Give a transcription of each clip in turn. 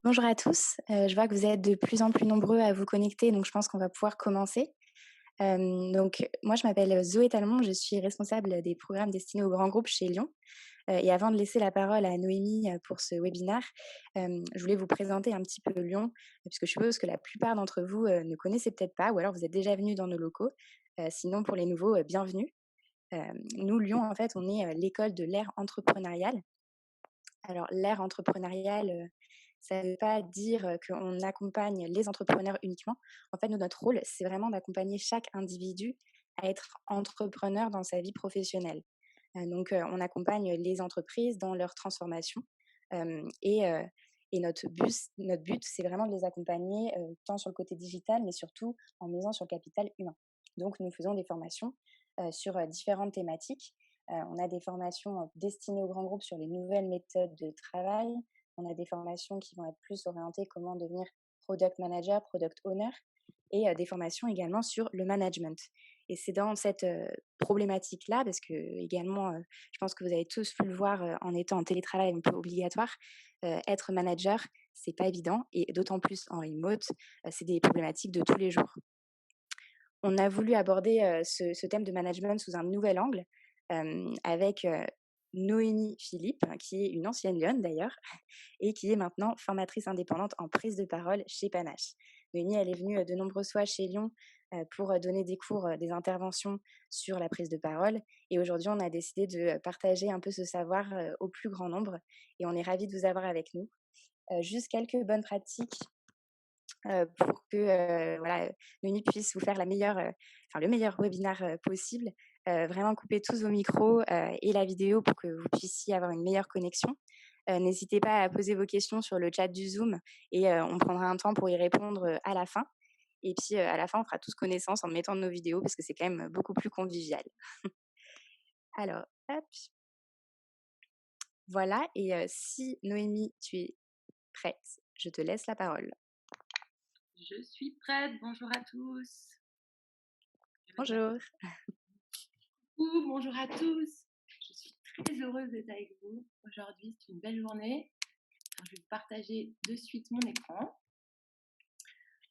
Bonjour à tous, je vois que vous êtes de plus en plus nombreux à vous connecter, donc je pense qu'on va pouvoir commencer. Donc moi je m'appelle Zoé Talmont, je suis responsable des programmes destinés aux grands groupes chez Lyon. Et avant de laisser la parole à Noémie, pour ce webinaire, je voulais vous présenter un petit peu Lyon, puisque je suppose que la plupart d'entre vous, ne connaissez peut-être pas ou alors vous êtes déjà venus dans nos locaux. Sinon pour les nouveaux, bienvenue. Nous Lyon en fait on est, l'école de l'ère entrepreneuriale. Alors l'ère entrepreneuriale, ça ne veut pas dire, qu'on accompagne les entrepreneurs uniquement. En fait, nous, notre rôle, c'est vraiment d'accompagner chaque individu à être entrepreneur dans sa vie professionnelle. Donc, on accompagne les entreprises dans leur transformation, hem et notre but, c'est vraiment de les accompagner, tant sur le côté digital, mais surtout en misant sur le capital humain. Donc nous faisons des formations, sur, différentes thématiques. On a des formations, destinées aux grands groupes sur les nouvelles méthodes de travail. On a des formations qui vont être plus orientées comment devenir product manager, product owner et des formations également sur le management. Et c'est dans cette, problématique-là parce que également, je pense que vous avez tous pu le voir, en étant en télétravail un peu obligatoire, être manager, c'est pas évident et d'autant plus en remote, c'est des problématiques de tous les jours. On a voulu aborder, ce thème de management sous un nouvel angle, avec, Noémie Philippe, qui est une ancienne lionne d'ailleurs et qui est maintenant formatrice indépendante en prise de parole chez Panache. Noémie, elle est venue, de nombreuses fois chez Lyon, pour, donner des cours, des interventions sur la prise de parole et aujourd'hui, on a décidé de, partager un peu ce savoir, au plus grand nombre et on est ravis de vous avoir avec nous. Juste quelques bonnes pratiques pour que voilà, Noémie puisse vous faire enfin, le meilleur webinaire possible. Vraiment couper tous vos micros et la vidéo pour que vous puissiez avoir une meilleure connexion. N'hésitez pas à poser vos questions sur le chat du Zoom et on prendra un temps pour y répondre à la fin. Et puis à la fin, on fera tous connaissance en mettant nos vidéos parce que c'est quand même beaucoup plus convivial. Alors, hop, voilà. Et si Noémie, tu es prête, je te laisse la parole. Je suis prête, bonjour à tous. Bonjour. Bonjour à tous. Je suis très heureuse d'être avec vous. Aujourd'hui, c'est une belle journée. Alors, je vais vous partager de suite mon écran,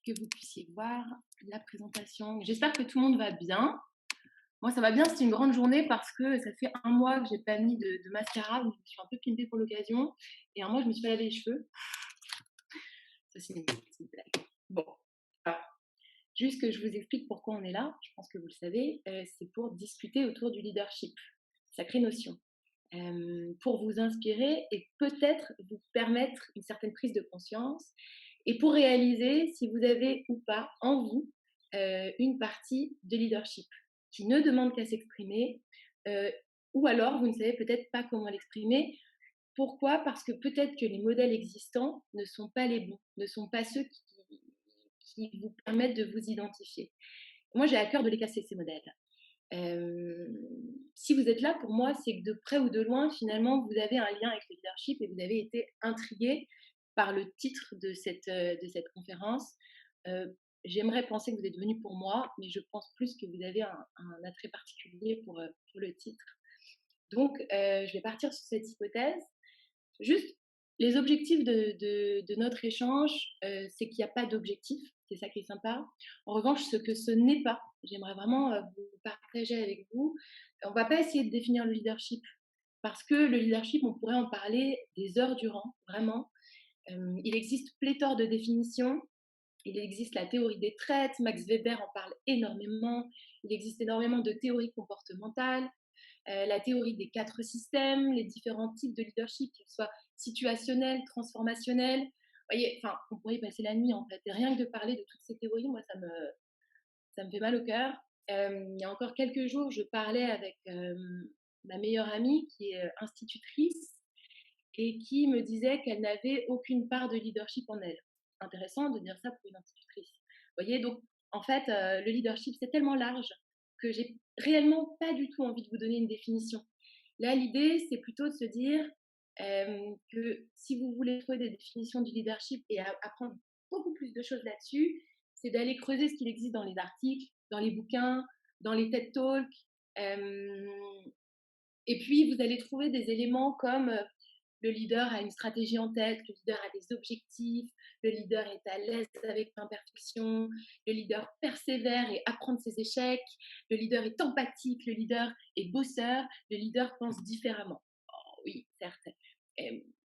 que vous puissiez voir la présentation. J'espère que tout le monde va bien. Moi, ça va bien, c'est une grande journée parce que ça fait un mois que je n'ai pas mis de mascara, donc je me suis un peu pimpée pour l'occasion. Et un mois, je me suis pas lavé les cheveux. Ça, c'est une blague. Bon, alors, juste que je vous explique pourquoi on est là, je pense que vous le savez, c'est pour discuter autour du leadership, sacrée notion, pour vous inspirer et peut-être vous permettre une certaine prise de conscience et pour réaliser si vous avez ou pas en vous une partie de leadership qui ne demande qu'à s'exprimer ou alors vous ne savez peut-être pas comment l'exprimer. Pourquoi? Parce que peut-être que les modèles existants ne sont pas les bons, ne sont pas ceux qui vous permettent de vous identifier. Moi, j'ai à cœur de les casser, ces modèles. Si vous êtes là, pour moi, c'est que de près ou de loin, finalement, vous avez un lien avec le leadership et vous avez été intrigué par le titre de cette conférence. Euh, J'aimerais penser que vous êtes venu pour moi, mais je pense plus que vous avez un attrait particulier pour le titre. Donc, je vais partir sur cette hypothèse. Juste, les objectifs de notre échange, c'est qu'il n'y a pas d'objectif, c'est ça qui est sympa. En revanche, ce que ce n'est pas, j'aimerais vraiment vous partager avec vous. On ne va pas essayer de définir le leadership, parce que le leadership, on pourrait en parler des heures durant, vraiment. Il existe pléthore de définitions. Il existe la théorie des traits, Max Weber en parle énormément. Il existe énormément de théories comportementales. La théorie des 4 systèmes, les différents types de leadership, qu'ils soient situationnels, transformationnels. Vous voyez, enfin, on pourrait y passer la nuit en fait. Et rien que de parler de toutes ces théories, moi, ça me fait mal au cœur. Il y a encore quelques jours, je parlais avec ma meilleure amie qui est institutrice et qui me disait qu'elle n'avait aucune part de leadership en elle. Intéressant de dire ça pour une institutrice. Vous voyez, donc en fait, le leadership, c'est tellement large que j'ai réellement pas du tout envie de vous donner une définition. Là, l'idée, c'est plutôt de se dire que si vous voulez trouver des définitions du leadership et apprendre beaucoup plus de choses là-dessus, c'est d'aller creuser ce qu'il existe dans les articles, dans les bouquins, dans les TED Talks. Et puis, vous allez trouver des éléments comme le leader a une stratégie en tête, le leader a des objectifs, le leader est à l'aise avec l'imperfection, le leader persévère et apprend de ses échecs, le leader est empathique, le leader est bosseur, le leader pense différemment. Oh, oui, certes.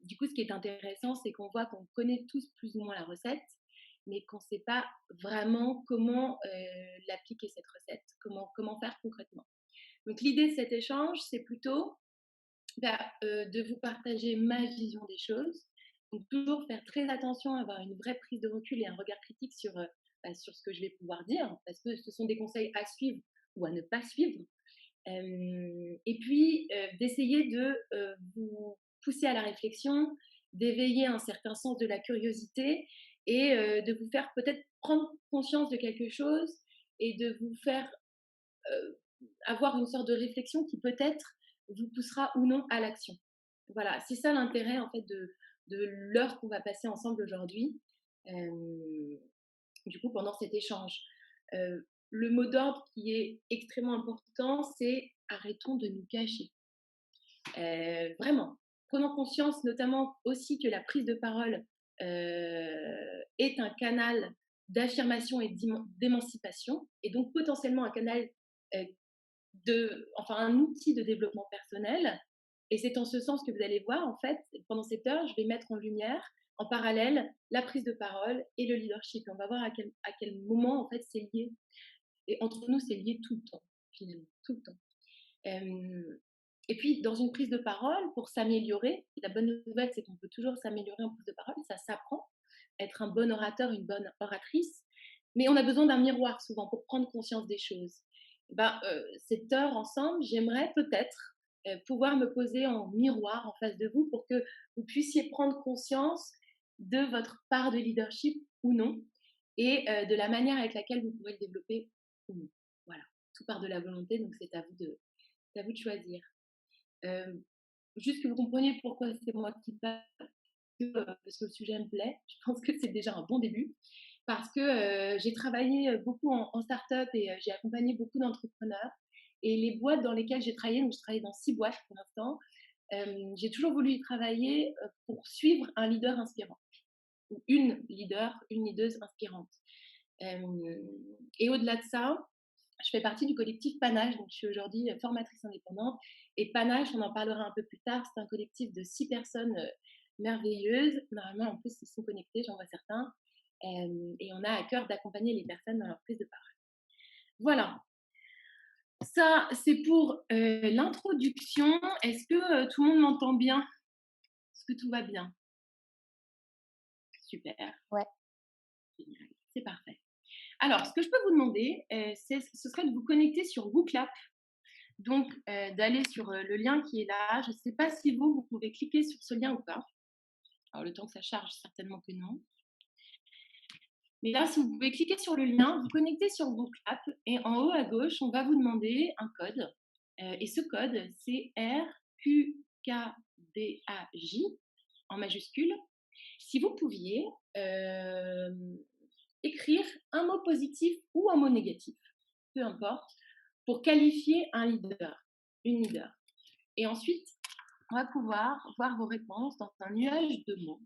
Du coup, ce qui est intéressant, c'est qu'on voit qu'on connaît tous plus ou moins la recette, mais qu'on ne sait pas vraiment comment l'appliquer, cette recette, comment faire concrètement. Donc l'idée de cet échange, c'est plutôt de vous partager ma vision des choses. Donc toujours faire très attention à avoir une vraie prise de recul et un regard critique sur ce que je vais pouvoir dire, parce que ce sont des conseils à suivre ou à ne pas suivre. Et puis d'essayer de vous pousser à la réflexion, d'éveiller un certain sens de la curiosité et de vous faire peut-être prendre conscience de quelque chose et de vous faire euh, avoir une sorte de réflexion qui peut-être vous poussera ou non à l'action. Voilà, c'est ça l'intérêt en fait de l'heure qu'on va passer ensemble aujourd'hui, du coup pendant cet échange. Le mot d'ordre qui est extrêmement important, c'est arrêtons de nous cacher. Vraiment, prenons conscience notamment aussi que la prise de parole est un canal d'affirmation et d'émancipation, et donc potentiellement un canal euh, enfin un outil de développement personnel. Et c'est en ce sens que vous allez voir, en fait, pendant cette heure, je vais mettre en lumière, en parallèle, la prise de parole et le leadership. Et on va voir à quel moment, en fait, c'est lié. Et entre nous, c'est lié tout le temps, finalement, tout le temps. Et puis, dans une prise de parole, pour s'améliorer, la bonne nouvelle, c'est qu'on peut toujours s'améliorer en prise de parole, ça s'apprend, être un bon orateur, une bonne oratrice, mais on a besoin d'un miroir souvent pour prendre conscience des choses. Cette heure ensemble, j'aimerais peut-être pouvoir me poser en miroir en face de vous pour que vous puissiez prendre conscience de votre part de leadership ou non, et de la manière avec laquelle vous pourrez le développer ou non. Voilà, tout part de la volonté, donc c'est à vous de choisir. Juste que vous compreniez pourquoi c'est moi qui parle, parce que le sujet me plaît. Je pense que c'est déjà un bon début. Parce que j'ai travaillé beaucoup en start-up et j'ai accompagné beaucoup d'entrepreneurs. Et les boîtes dans lesquelles j'ai travaillé, donc je travaille dans 6 boîtes pour l'instant, j'ai toujours voulu y travailler pour suivre un leader inspirant, ou une leader, une leaduse inspirante. Et au-delà de ça, je fais partie du collectif Panache, donc je suis aujourd'hui formatrice indépendante. Et Panache, on en parlera un peu plus tard, c'est un collectif de 6 personnes merveilleuses. Normalement, en plus, ils sont connectés, j'en vois certains. Et on a à cœur d'accompagner les personnes dans leur prise de parole. Voilà, ça c'est pour l'introduction. Est-ce que tout le monde m'entend bien? Est-ce que tout va bien? Super, Ouais. génial, c'est parfait. Alors, ce que je peux vous demander, ce serait de vous connecter sur Booklap. Donc, d'aller sur le lien qui est là. Je ne sais pas si vous pouvez cliquer sur ce lien ou pas. Alors, le temps que ça charge, certainement que non. Mais là, si vous pouvez cliquer sur le lien, vous connectez sur Booklap et en haut à gauche, on va vous demander un code. Et ce code, c'est RQKDAJ en majuscule. Si vous pouviez écrire un mot positif ou un mot négatif, peu importe, pour qualifier un leader, une leader. Et ensuite, on va pouvoir voir vos réponses dans un nuage de mots.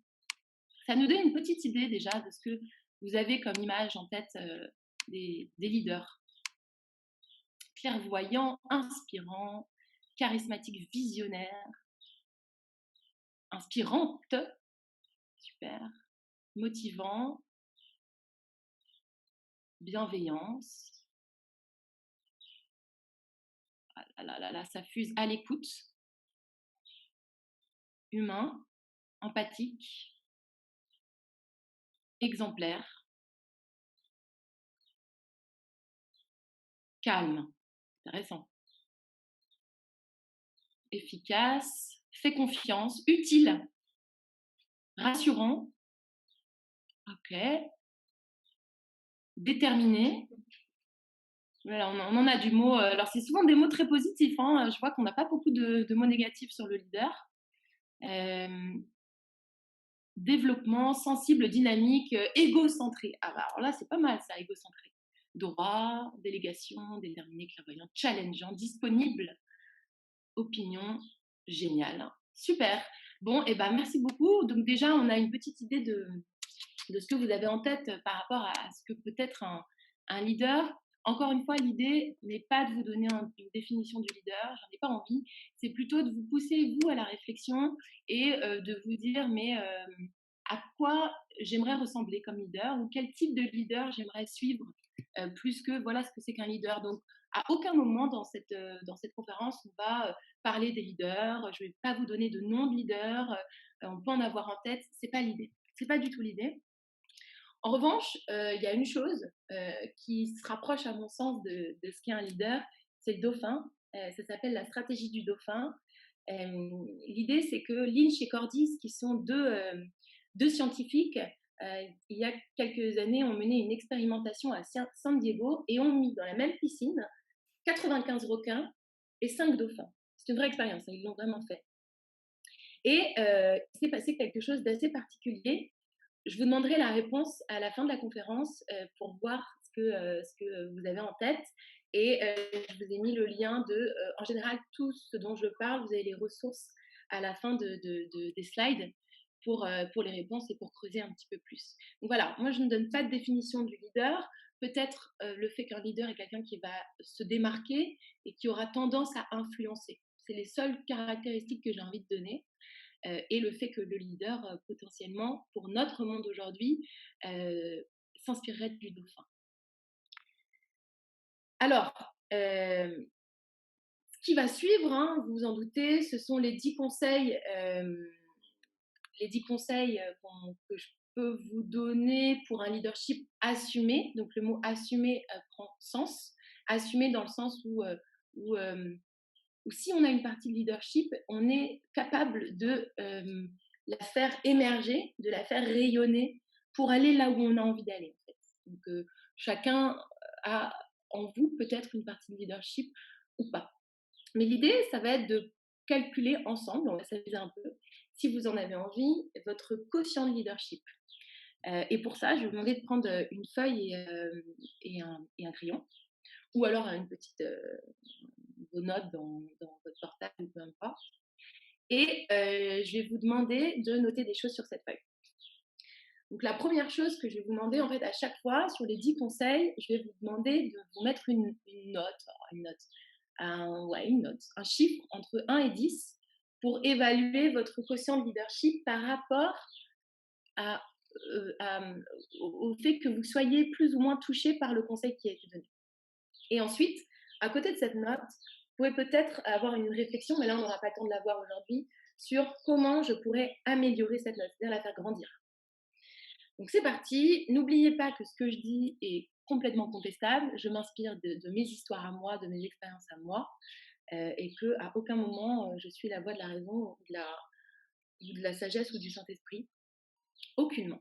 Ça nous donne une petite idée déjà de ce que vous avez comme image en tête des leaders. Clairvoyants, inspirants, charismatiques, visionnaires, inspirantes, super, motivants, bienveillance. Ah là là là, ça fuse à l'écoute, humain, empathique, exemplaire, calme, intéressant, efficace, fait confiance, utile, rassurant, ok, déterminé. Voilà, on en a du mot. Alors, c'est souvent des mots très positifs. Hein. Je vois qu'on n'a pas beaucoup de mots négatifs sur le leader. Développement, sensible, dynamique, égocentré. Ah, bah, alors là, c'est pas mal ça, égocentré. D'aura, délégation, déterminé, clairvoyant, challengeant, disponible, opinion, génial. Super. Bon, et ben, merci beaucoup. Donc déjà, on a une petite idée de ce que vous avez en tête par rapport à ce que peut être un leader. Encore une fois, l'idée n'est pas de vous donner une définition du leader, j'en ai pas envie. C'est plutôt de vous pousser, vous, à la réflexion et de vous dire, mais à quoi j'aimerais ressembler comme leader ou quel type de leader j'aimerais suivre plus que voilà ce que c'est qu'un leader. Donc, à aucun moment dans cette conférence, on va parler des leaders. Je ne vais pas vous donner de nom de leader. On peut en avoir en tête. C'est pas l'idée. C'est pas du tout l'idée. En revanche, il y a une chose qui se rapproche à mon sens de ce qu'est un leader, c'est le dauphin. Ça s'appelle la stratégie du dauphin. L'idée, c'est que Lynch et Cordis, qui sont deux scientifiques, il y a quelques années, ont mené une expérimentation à San Diego et ont mis dans la même piscine 95 requins et 5 dauphins. C'est une vraie expérience, hein, ils l'ont vraiment fait. Et il s'est passé quelque chose d'assez particulier. Je vous demanderai la réponse à la fin de la conférence pour voir ce que vous avez en tête. Et je vous ai mis le lien en général, tout ce dont je parle, vous avez les ressources à la fin des slides pour les réponses et pour creuser un petit peu plus. Donc voilà, moi je ne donne pas de définition du leader. Peut-être le fait qu'un leader est quelqu'un qui va se démarquer et qui aura tendance à influencer. C'est les seules caractéristiques que j'ai envie de donner et le fait que le leader, potentiellement, pour notre monde aujourd'hui, s'inspirerait du dauphin. Alors, ce qui va suivre, hein, vous vous en doutez, ce sont les 10 conseils que je peux vous donner pour un leadership assumé. Donc le mot assumé prend sens. Assumé dans le sens où, où si on a une partie de leadership, on est capable de la faire émerger, de la faire rayonner pour aller là où on a envie d'aller. En fait. Donc chacun a en vous peut-être une partie de leadership ou pas. Mais l'idée, ça va être de calculer ensemble, on va s'amuser un peu, si vous en avez envie, votre quotient de leadership. Et pour ça, je vais vous demander de prendre une feuille et un crayon, ou alors une petite vos notes dans votre portable ou peu importe. Et je vais vous demander de noter des choses sur cette feuille. Donc la première chose que je vais vous demander en fait à chaque fois sur les 10 conseils, je vais vous demander de vous mettre une note, un chiffre entre 1 et 10 pour évaluer votre quotient de leadership par rapport à, au fait que vous soyez plus ou moins touché par le conseil qui a été donné. Et ensuite, à côté de cette note, vous pouvez peut-être avoir une réflexion, mais là on n'aura pas le temps de la voir aujourd'hui, sur comment je pourrais améliorer cette note, c'est-à-dire la faire grandir. Donc c'est parti, n'oubliez pas que ce que je dis est complètement contestable, je m'inspire de mes histoires à moi, de mes expériences à moi, et qu'à aucun moment je suis la voix de la raison ou de la sagesse ou du Saint-Esprit, aucunement.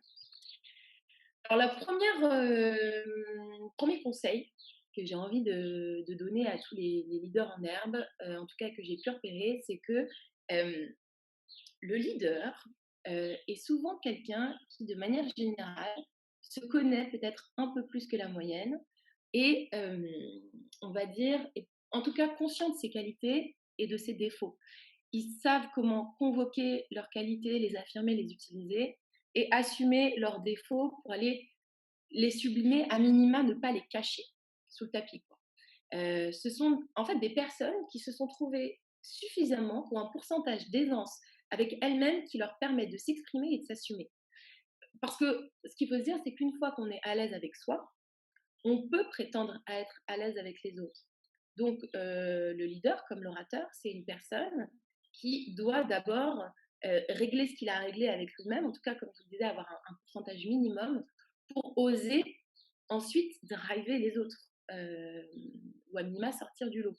Alors premier conseil que j'ai envie de donner à tous les leaders en herbe, en tout cas que j'ai pu repérer, c'est que le leader est souvent quelqu'un qui, de manière générale, se connaît peut-être un peu plus que la moyenne et, on va dire, est en tout cas conscient de ses qualités et de ses défauts. Ils savent comment convoquer leurs qualités, les affirmer, les utiliser et assumer leurs défauts pour aller les sublimer, à minima, ne pas les cacher sous le tapis, quoi. Ce sont en fait des personnes qui se sont trouvées suffisamment, ou un pourcentage d'aisance avec elles-mêmes qui leur permet de s'exprimer et de s'assumer. Parce que ce qu'il faut se dire, c'est qu'une fois qu'on est à l'aise avec soi, on peut prétendre à être à l'aise avec les autres. Donc le leader, comme l'orateur, c'est une personne qui doit d'abord régler ce qu'il a réglé avec lui-même, en tout cas, comme je vous disais, avoir un pourcentage minimum pour oser ensuite driver les autres, ou à minima sortir du lot.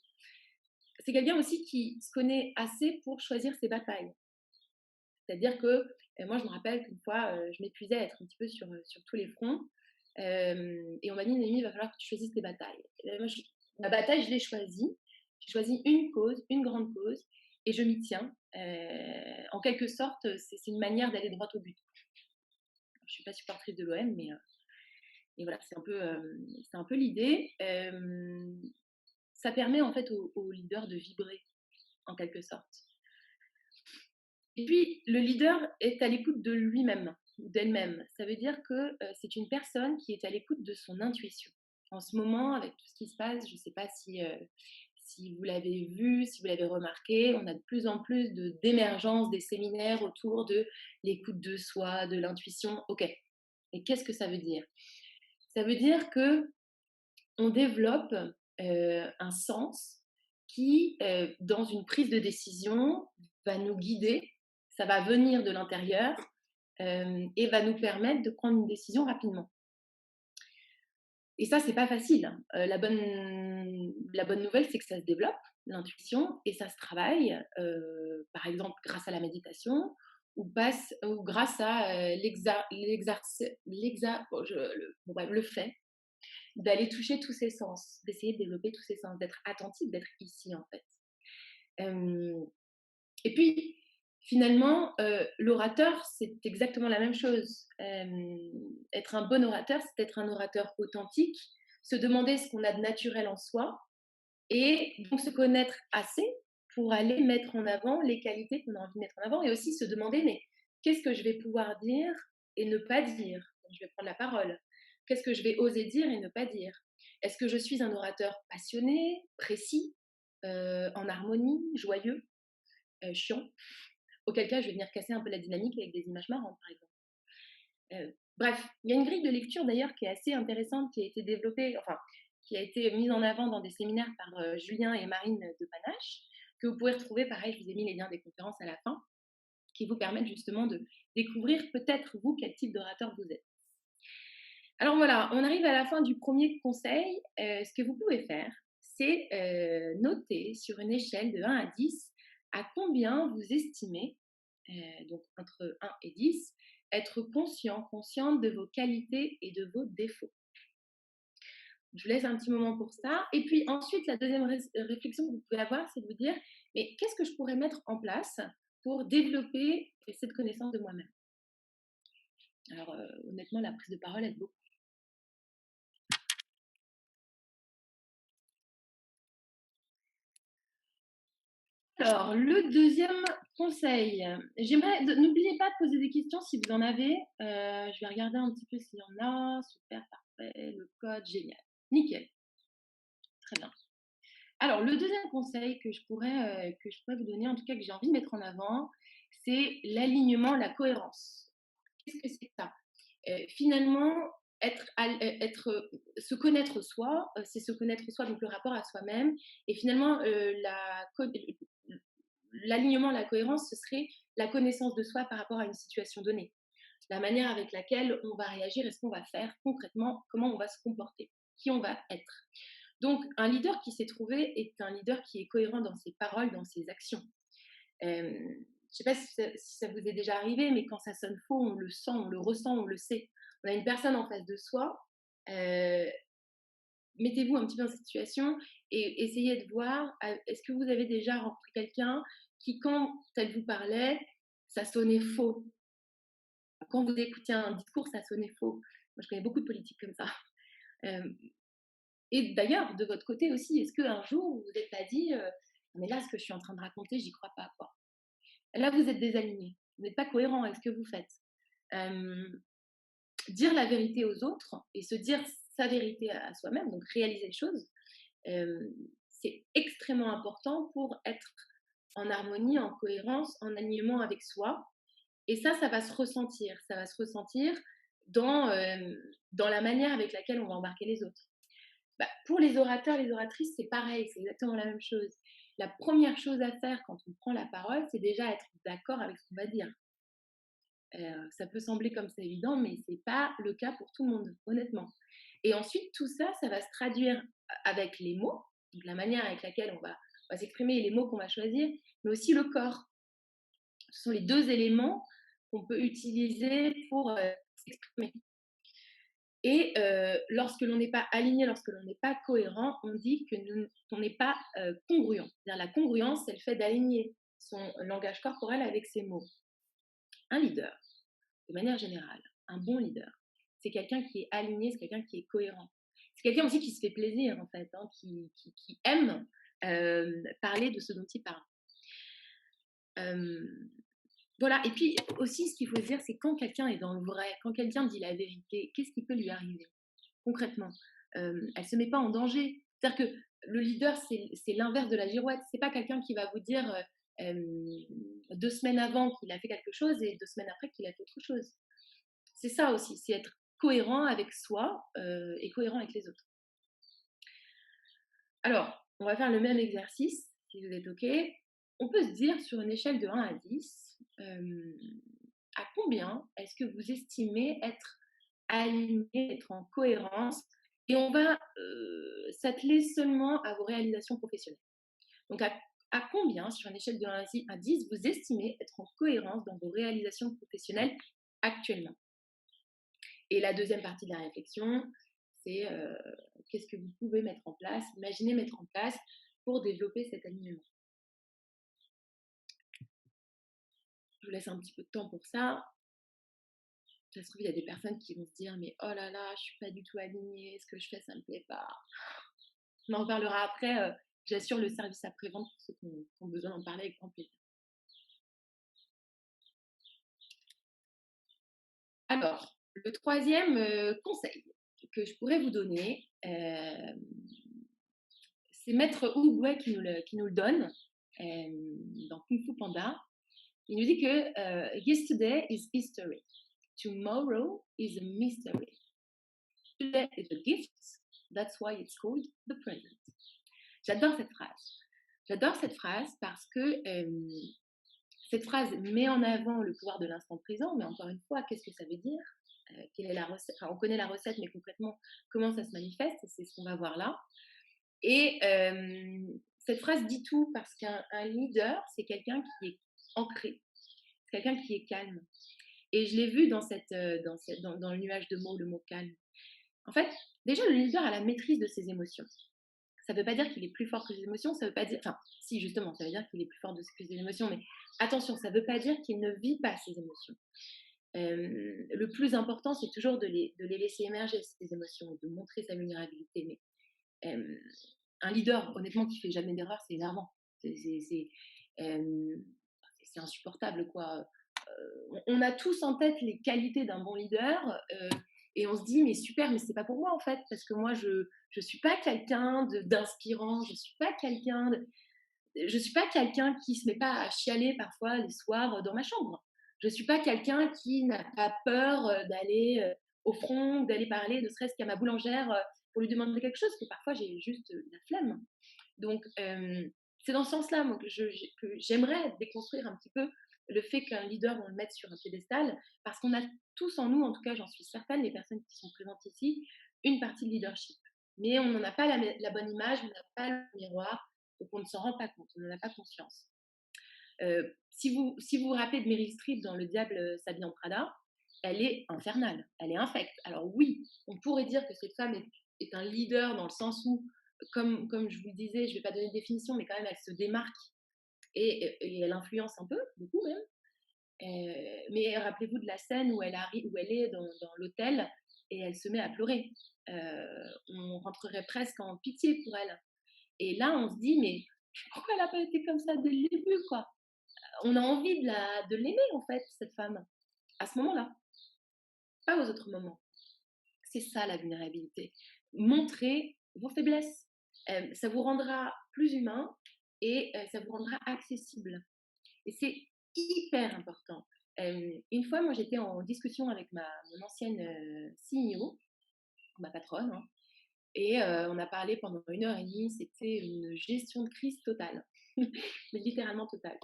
C'est quelqu'un aussi qui se connaît assez pour choisir ses batailles. C'est-à-dire que moi, je me rappelle qu'une fois, je m'épuisais à être un petit peu sur tous les fronts. Et on m'a dit, Noémie, il va falloir que tu choisisses tes batailles. Et moi, ma bataille, je l'ai choisie. J'ai choisi une cause, une grande cause, et je m'y tiens. En quelque sorte, c'est une manière d'aller droit au but. Je ne suis pas supportrice de l'OM, mais et voilà, c'est un peu l'idée. Ça permet en fait aux leaders de vibrer, en quelque sorte. Et puis, le leader est à l'écoute de lui-même ou d'elle-même. Ça veut dire que c'est une personne qui est à l'écoute de son intuition. En ce moment, avec tout ce qui se passe, je ne sais pas si vous l'avez vu, si vous l'avez remarqué, on a de plus en plus d'émergence des séminaires autour de l'écoute de soi, de l'intuition. Ok, et qu'est-ce que ça veut dire? Ça veut dire que on développe un sens qui, dans une prise de décision, va nous guider. Ça va venir de l'intérieur et va nous permettre de prendre une décision rapidement. Et ça, c'est pas facile, hein. La bonne nouvelle, c'est que ça se développe, l'intuition, et ça se travaille, par exemple grâce à la méditation ou grâce à le fait d'aller toucher tous ses sens, d'essayer de développer tous ses sens, d'être attentif, d'être ici en fait. Euh, et puis, finalement, l'orateur, c'est exactement la même chose. Être un bon orateur, c'est être un orateur authentique, se demander ce qu'on a de naturel en soi et donc se connaître assez pour aller mettre en avant les qualités qu'on a envie de mettre en avant et aussi se demander, mais qu'est-ce que je vais pouvoir dire et ne pas dire quand je vais prendre la parole? Qu'est-ce que je vais oser dire et ne pas dire? Est-ce que je suis un orateur passionné, précis, en harmonie, joyeux, chiant? Auquel cas, je vais venir casser un peu la dynamique avec des images marrantes, par exemple. Bref, il y a une grille de lecture d'ailleurs qui est assez intéressante, qui a été développée, enfin, qui a été mise en avant dans des séminaires par Julien et Marine de Panache, que vous pouvez retrouver, pareil, je vous ai mis les liens des conférences à la fin, qui vous permettent justement de découvrir peut-être vous quel type d'orateur vous êtes. Alors voilà, on arrive à la fin du premier conseil. Ce que vous pouvez faire, c'est noter sur une échelle de 1 à 10 à combien vous estimez, donc entre 1 et 10, être conscient, consciente de vos qualités et de vos défauts. Je vous laisse un petit moment pour ça. Et puis ensuite, la deuxième réflexion que vous pouvez avoir, c'est de vous dire, mais qu'est-ce que je pourrais mettre en place pour développer cette connaissance de moi-même? Alors honnêtement, la prise de parole aide beaucoup. Alors, le deuxième conseil, n'oubliez pas de poser des questions si vous en avez. Je vais regarder un petit peu s'il y en a. Super, parfait, le code, génial. Nickel, très bien. Alors, le deuxième conseil que je pourrais vous donner, en tout cas que j'ai envie de mettre en avant, c'est l'alignement, la cohérence. Qu'est-ce que c'est que ça? Finalement, se connaître soi, c'est se connaître soi, donc le rapport à soi-même. Et finalement, l'alignement, la cohérence, ce serait la connaissance de soi par rapport à une situation donnée. La manière avec laquelle on va réagir et ce qu'on va faire concrètement, comment on va se comporter, qui on va être. Donc, un leader qui s'est trouvé est un leader qui est cohérent dans ses paroles, dans ses actions. Je ne sais pas si ça vous est déjà arrivé, mais quand ça sonne faux, on le sent, on le ressent, on le sait. On a une personne en face de soi. euh, Mettez-vous un petit peu dans cette situation et essayez de voir, est-ce que vous avez déjà rencontré quelqu'un qui, quand elle vous parlait, ça sonnait faux? Quand vous écoutiez un discours, ça sonnait faux. Moi, je connais beaucoup de politiques comme ça. Euh, et d'ailleurs, de votre côté aussi, est-ce qu'un jour, vous vous êtes pas dit, mais là, ce que je suis en train de raconter, j'y crois pas, quoi. Là, vous êtes désaligné. Vous n'êtes pas cohérent avec ce que vous faites. Euh, Dire la vérité aux autres et se dire sa vérité à soi-même, donc réaliser les choses, c'est extrêmement important pour être en harmonie, en cohérence, en alignement avec soi. Et ça va se ressentir. Ça va se ressentir dans la manière avec laquelle on va embarquer les autres. Bah, pour les orateurs, les oratrices, c'est pareil, c'est exactement la même chose. La première chose à faire quand on prend la parole, c'est déjà être d'accord avec ce qu'on va dire. Ça peut sembler comme ça évident, mais ce n'est pas le cas pour tout le monde, honnêtement. Et ensuite, tout ça, ça va se traduire avec les mots, donc la manière avec laquelle on va s'exprimer et les mots qu'on va choisir, mais aussi le corps. Ce sont les deux éléments qu'on peut utiliser pour s'exprimer. Et lorsque l'on n'est pas aligné, lorsque l'on n'est pas cohérent, on dit qu'on n'est pas congruent. La congruence, c'est le fait d'aligner son langage corporel avec ses mots. Un leader, de manière générale, un bon leader, c'est quelqu'un qui est aligné, c'est quelqu'un qui est cohérent. C'est quelqu'un aussi qui se fait plaisir, en fait, hein, qui aime parler de ce dont il parle. Voilà, et puis aussi, ce qu'il faut se dire, c'est quand quelqu'un est dans le vrai, quand quelqu'un dit la vérité, qu'est-ce qui peut lui arriver concrètement? Elle se met pas en danger. C'est-à-dire que le leader, c'est l'inverse de la girouette. C'est pas quelqu'un qui va vous dire 2 semaines avant qu'il a fait quelque chose et 2 semaines après qu'il a fait autre chose. C'est ça aussi, c'est être cohérent avec soi et cohérent avec les autres. Alors, on va faire le même exercice, si vous êtes OK. On peut se dire sur une échelle de 1 à 10, à combien est-ce que vous estimez être aligné, être en cohérence? Et on va s'atteler seulement à vos réalisations professionnelles. Donc, à combien, sur une échelle de 1 à 10, vous estimez être en cohérence dans vos réalisations professionnelles actuellement? Et la deuxième partie de la réflexion, c'est qu'est-ce que vous pouvez mettre en place, imaginez mettre en place pour développer cet alignement. Je vous laisse un petit peu de temps pour ça. Ça se trouve, il y a des personnes qui vont se dire mais oh là là, je suis pas du tout alignée, ce que je fais, ça me plaît pas. On en parlera après. J'assure le service après-vente pour ceux qui ont besoin d'en parler avec grand plaisir. Alors, le troisième conseil que je pourrais vous donner, c'est Maître Wu Wei qui nous le donne dans Kung Fu Panda. Il nous dit que Yesterday is history, tomorrow is a mystery. Today is a gift, that's why it's called the present. J'adore cette phrase. J'adore cette phrase parce que cette phrase met en avant le pouvoir de l'instant présent, mais encore une fois, qu'est-ce que ça veut dire? Quelle est la recette? Enfin, on connaît la recette, mais concrètement, comment ça se manifeste? C'est ce qu'on va voir là. Et cette phrase dit tout parce qu'un leader, c'est quelqu'un qui est ancré, c'est quelqu'un qui est calme. Et je l'ai vu dans le nuage de mots, le mot calme. En fait, déjà, le leader a la maîtrise de ses émotions. Ça ne veut pas dire qu'il est plus fort que ses émotions, ça veut pas dire. Enfin, si, justement, ça veut dire qu'il est plus fort que ses émotions, mais attention, ça ne veut pas dire qu'il ne vit pas ses émotions. Le plus important, c'est toujours de les laisser émerger, ces émotions, de montrer sa vulnérabilité. Mais un leader, honnêtement, qui fait jamais d'erreur, c'est énervant. C'est insupportable, quoi. On a tous en tête les qualités d'un bon leader et on se dit mais super, mais c'est pas pour moi en fait, parce que moi je suis pas quelqu'un d'inspirant, je suis pas quelqu'un qui se met pas à chialer parfois les soirs dans ma chambre. Je suis pas quelqu'un qui n'a pas peur d'aller au front, d'aller parler, ne serait-ce qu'à ma boulangère pour lui demander quelque chose, que parfois j'ai juste la flemme. Donc c'est dans ce sens-là moi, que j'aimerais déconstruire un petit peu le fait qu'un leader, on le mette sur un piédestal, parce qu'on a tous en nous, en tout cas j'en suis certaine, les personnes qui sont présentes ici, une partie de leadership. Mais on n'en a pas la bonne image, on n'a pas le miroir, donc on ne s'en rend pas compte, on n'en a pas conscience. Si vous vous rappelez de Meryl Streep dans Le Diable s'habille en Prada, elle est infernale, elle est infecte. Alors oui, on pourrait dire que cette femme est un leader dans le sens où, comme je vous le disais, je ne vais pas donner de définition, mais quand même elle se démarque et elle influence un peu, beaucoup même. Mais rappelez-vous de la scène où où elle est dans l'hôtel et elle se met à pleurer. On rentrerait presque en pitié pour elle. Et là, on se dit, mais pourquoi elle n'a pas été comme ça dès le début, quoi? On a envie de l'aimer, en fait, cette femme, à ce moment-là, pas aux autres moments. C'est ça la vulnérabilité. Montrer vos faiblesses. Ça vous rendra plus humain et ça vous rendra accessible. Et c'est hyper important. Une fois, moi, j'étais en discussion avec mon ancienne CEO, ma patronne, hein, et on a parlé pendant 1 heure et demie. C'était une gestion de crise totale, mais littéralement totale.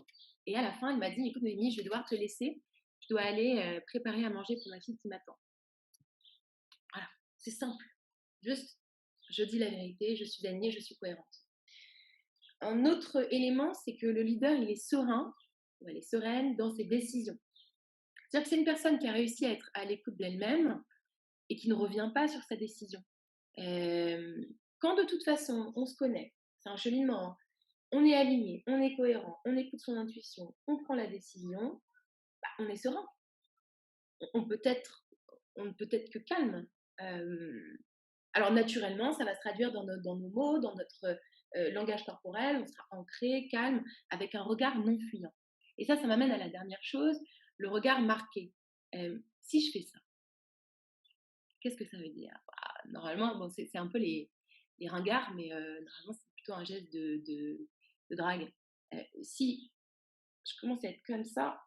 Et à la fin, elle m'a dit, écoute Noémie, je vais devoir te laisser. Je dois aller préparer à manger pour ma fille qui m'attend. Voilà, c'est simple. Juste, je dis la vérité, je suis alignée, je suis cohérente. Un autre élément, c'est que le leader, il est serein, ou elle est sereine dans ses décisions. C'est-à-dire que c'est une personne qui a réussi à être à l'écoute d'elle-même et qui ne revient pas sur sa décision. Quand de toute façon, on se connaît, c'est un cheminement, hein, on est aligné, on est cohérent, on écoute son intuition, on prend la décision, bah, on est serein. On peut être, on ne peut être que calme. Alors naturellement, ça va se traduire dans nos mots, dans notre langage corporel, on sera ancré, calme, avec un regard non fuyant. Et ça m'amène à la dernière chose, le regard marqué. Si je fais ça, qu'est-ce que ça veut dire? Bah, normalement, bon, c'est un peu les ringards, mais normalement, c'est plutôt un geste de drague. Si je commence à être comme ça,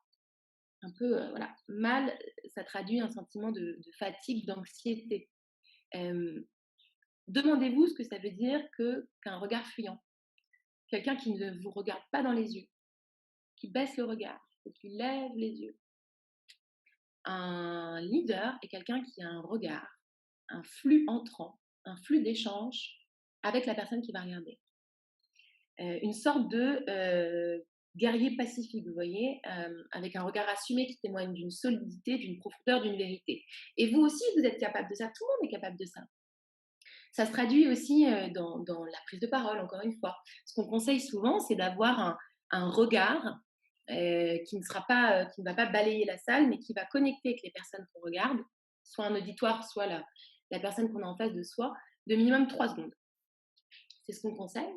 un peu, voilà, mal, ça traduit un sentiment de fatigue, d'anxiété. Hem, Demandez-vous ce que ça veut dire qu'un regard fuyant. Quelqu'un qui ne vous regarde pas dans les yeux, qui baisse le regard ou qui lève les yeux. Un leader est quelqu'un qui a un regard, un flux entrant, un flux d'échange avec la personne qui va regarder. Une sorte de guerrier pacifique, vous voyez, avec un regard assumé qui témoigne d'une solidité, d'une profondeur, d'une vérité. Et vous aussi, vous êtes capable de ça, tout le monde est capable de ça. Ça se traduit aussi dans la prise de parole, encore une fois. Ce qu'on conseille souvent, c'est d'avoir un regard qui ne va pas balayer la salle, mais qui va connecter avec les personnes qu'on regarde, soit un auditoire, soit la personne qu'on a en face de soi, de minimum 3 secondes. C'est ce qu'on conseille.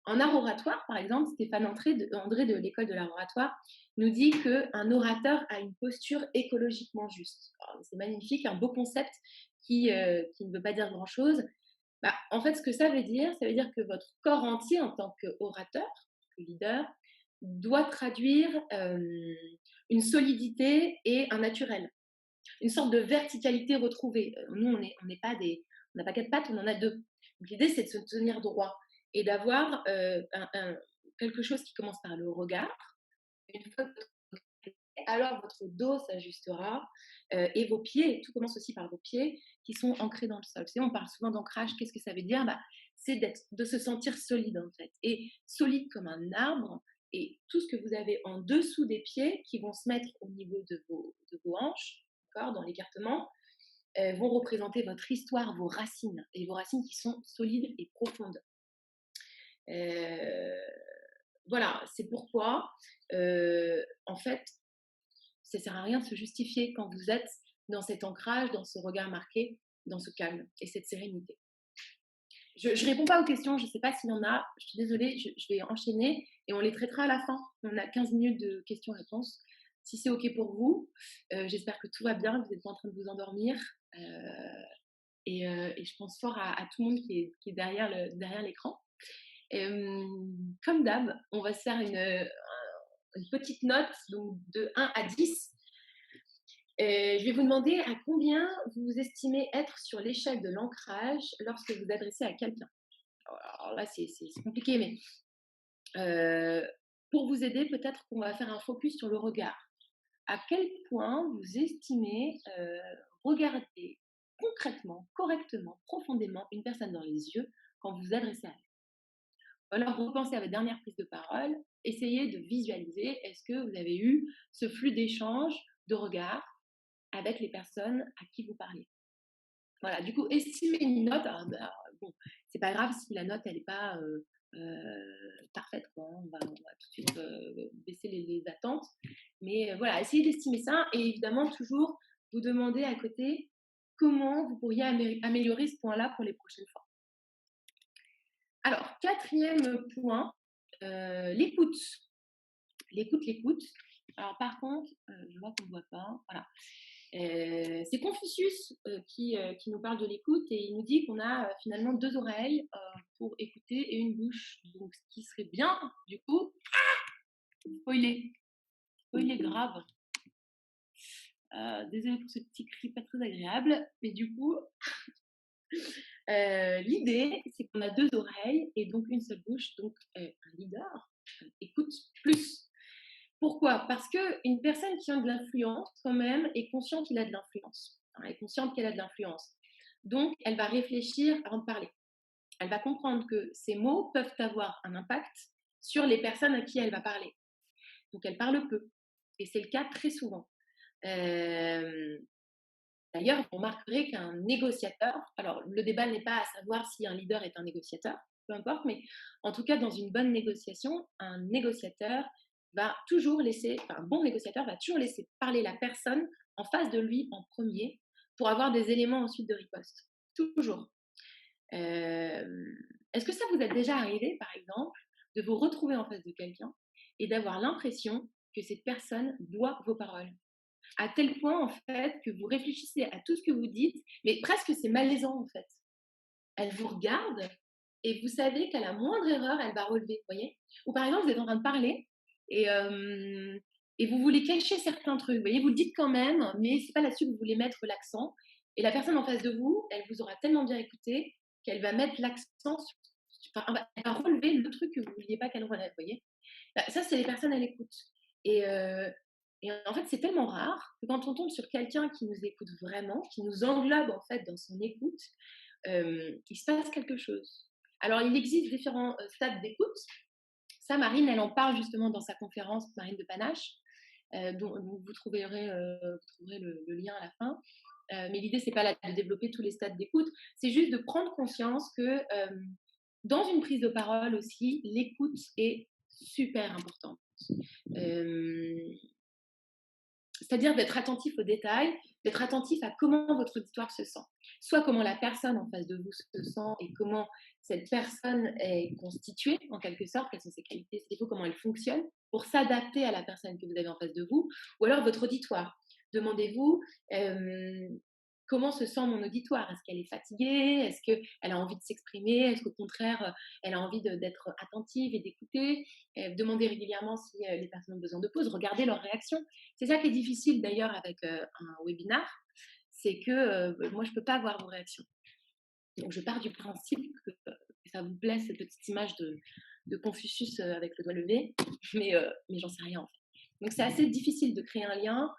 En art oratoire, par exemple, Stéphane André de l'école de l'art oratoire nous dit qu'un orateur a une posture écologiquement juste. Alors, c'est magnifique, un beau concept qui ne veut pas dire grand-chose. Bah, en fait, ce que ça veut dire que votre corps entier, en tant qu'orateur, que leader, doit traduire une solidité et un naturel, une sorte de verticalité retrouvée. Nous, on n'est pas on n'a pas 4 pattes, on en a 2. Donc, l'idée, c'est de se tenir droit et d'avoir quelque chose qui commence par le regard. Une fois que alors votre dos s'ajustera et vos pieds, tout commence aussi par vos pieds qui sont ancrés dans le sol. Vous savez, on parle souvent d'ancrage, qu'est-ce que ça veut dire? Bah, c'est de se sentir solide en fait, et solide comme un arbre, et tout ce que vous avez en dessous des pieds qui vont se mettre au niveau de vos hanches, d'accord, dans l'écartement, vont représenter votre histoire, vos racines, et vos racines qui sont solides et profondes. Euh, voilà, c'est pourquoi, en fait, ça sert à rien de se justifier quand vous êtes dans cet ancrage, dans ce regard marqué, dans ce calme et cette sérénité. Je ne réponds pas aux questions, je ne sais pas s'il y en a, je suis désolée, je vais enchaîner et on les traitera à la fin. On a 15 minutes de questions-réponses. Si c'est OK pour vous, j'espère que tout va bien, que vous n'êtes pas en train de vous endormir. Et je pense fort à tout le monde qui est derrière l'écran. Comme d'hab, on va se faire une petite note donc de 1 à 10. Je vais vous demander à combien vous estimez être sur l'échelle de l'ancrage lorsque vous adressez à quelqu'un. Alors là, c'est compliqué, mais pour vous aider, peut-être qu'on va faire un focus sur le regard. À quel point vous estimez regarder concrètement, correctement, profondément une personne dans les yeux quand vous vous adressez à elle. Alors, repensez à votre dernière prise de parole, essayez de visualiser, est-ce que vous avez eu ce flux d'échange, de regard avec les personnes à qui vous parlez. Voilà, du coup, estimez une note. Alors, bah, bon, c'est pas grave si la note, elle n'est pas parfaite, quoi. On va tout de suite baisser les attentes. Mais voilà, essayez d'estimer ça. Et évidemment, toujours vous demander à côté comment vous pourriez améliorer ce point-là pour les prochaines fois. Alors, quatrième point, l'écoute. L'écoute. Alors, par contre, je vois qu'on ne voit pas. Voilà. C'est Confucius qui nous parle de l'écoute, et il nous dit qu'on a finalement 2 oreilles pour écouter et une bouche. Donc, ce qui serait bien, du coup, spoiler grave. Désolée pour ce petit cri pas très agréable, mais du coup, l'idée, c'est qu'on a 2 oreilles et donc une seule bouche. Donc, un leader écoute plus. Pourquoi? Parce qu'une personne qui a de l'influence, quand même, est consciente qu'il a de l'influence. Elle est consciente qu'elle a de l'influence. Donc, elle va réfléchir avant de parler. Elle va comprendre que ces mots peuvent avoir un impact sur les personnes à qui elle va parler. Donc, elle parle peu. Et c'est le cas très souvent. D'ailleurs, vous remarquerez qu'un négociateur, alors le débat n'est pas à savoir si un leader est un négociateur, peu importe, mais en tout cas, dans une bonne négociation, un négociateur va toujours laisser, enfin, un bon négociateur va toujours laisser parler la personne en face de lui en premier pour avoir des éléments ensuite de riposte. Toujours. Est-ce que ça vous est déjà arrivé, par exemple, de vous retrouver en face de quelqu'un et d'avoir l'impression que cette personne boit vos paroles. À tel point, en fait, que vous réfléchissez à tout ce que vous dites, mais presque c'est malaisant, en fait. Elle vous regarde et vous savez qu'à la moindre erreur, elle va relever, vous voyez? Ou par exemple, vous êtes en train de parler et, et vous voulez cacher certains trucs, vous voyez? Vous le dites quand même, mais c'est pas là-dessus que vous voulez mettre l'accent. Et la personne en face de vous, elle vous aura tellement bien écouté qu'elle va mettre l'accent enfin, elle va relever le truc que vous ne vouliez pas qu'elle relève, vous voyez? Bah, ça, c'est les personnes à l'écoute. Et, et en fait, c'est tellement rare que quand on tombe sur quelqu'un qui nous écoute vraiment, qui nous englobe en fait dans son écoute, il se passe quelque chose. Alors, il existe différents stades d'écoute. Ça, Marine, elle en parle justement dans sa conférence, Marine de Panache, dont vous trouverez le lien à la fin. Mais l'idée, c'est pas là de développer tous les stades d'écoute, c'est juste de prendre conscience que dans une prise de parole aussi, l'écoute est super importante. Euh, C'est-à-dire d'être attentif aux détails, d'être attentif à comment votre auditoire se sent. Soit comment la personne en face de vous se sent et comment cette personne est constituée, en quelque sorte, quelles sont ses qualités, ses défauts, comment elle fonctionne, pour s'adapter à la personne que vous avez en face de vous, ou alors votre auditoire. Demandez-vous comment se sent mon auditoire. Est-ce qu'elle est fatiguée? Est-ce qu'elle a envie de s'exprimer? Est-ce qu'au contraire, elle a envie d'être attentive et d'écouter? Demandez régulièrement si les personnes ont besoin de pause. Regardez leurs réactions. C'est ça qui est difficile d'ailleurs avec un webinar, c'est que moi, je ne peux pas voir vos réactions. Donc, je pars du principe que ça vous plaît, cette petite image de Confucius avec le doigt levé, mais j'en sais rien en fait. Donc, c'est assez difficile de créer un lien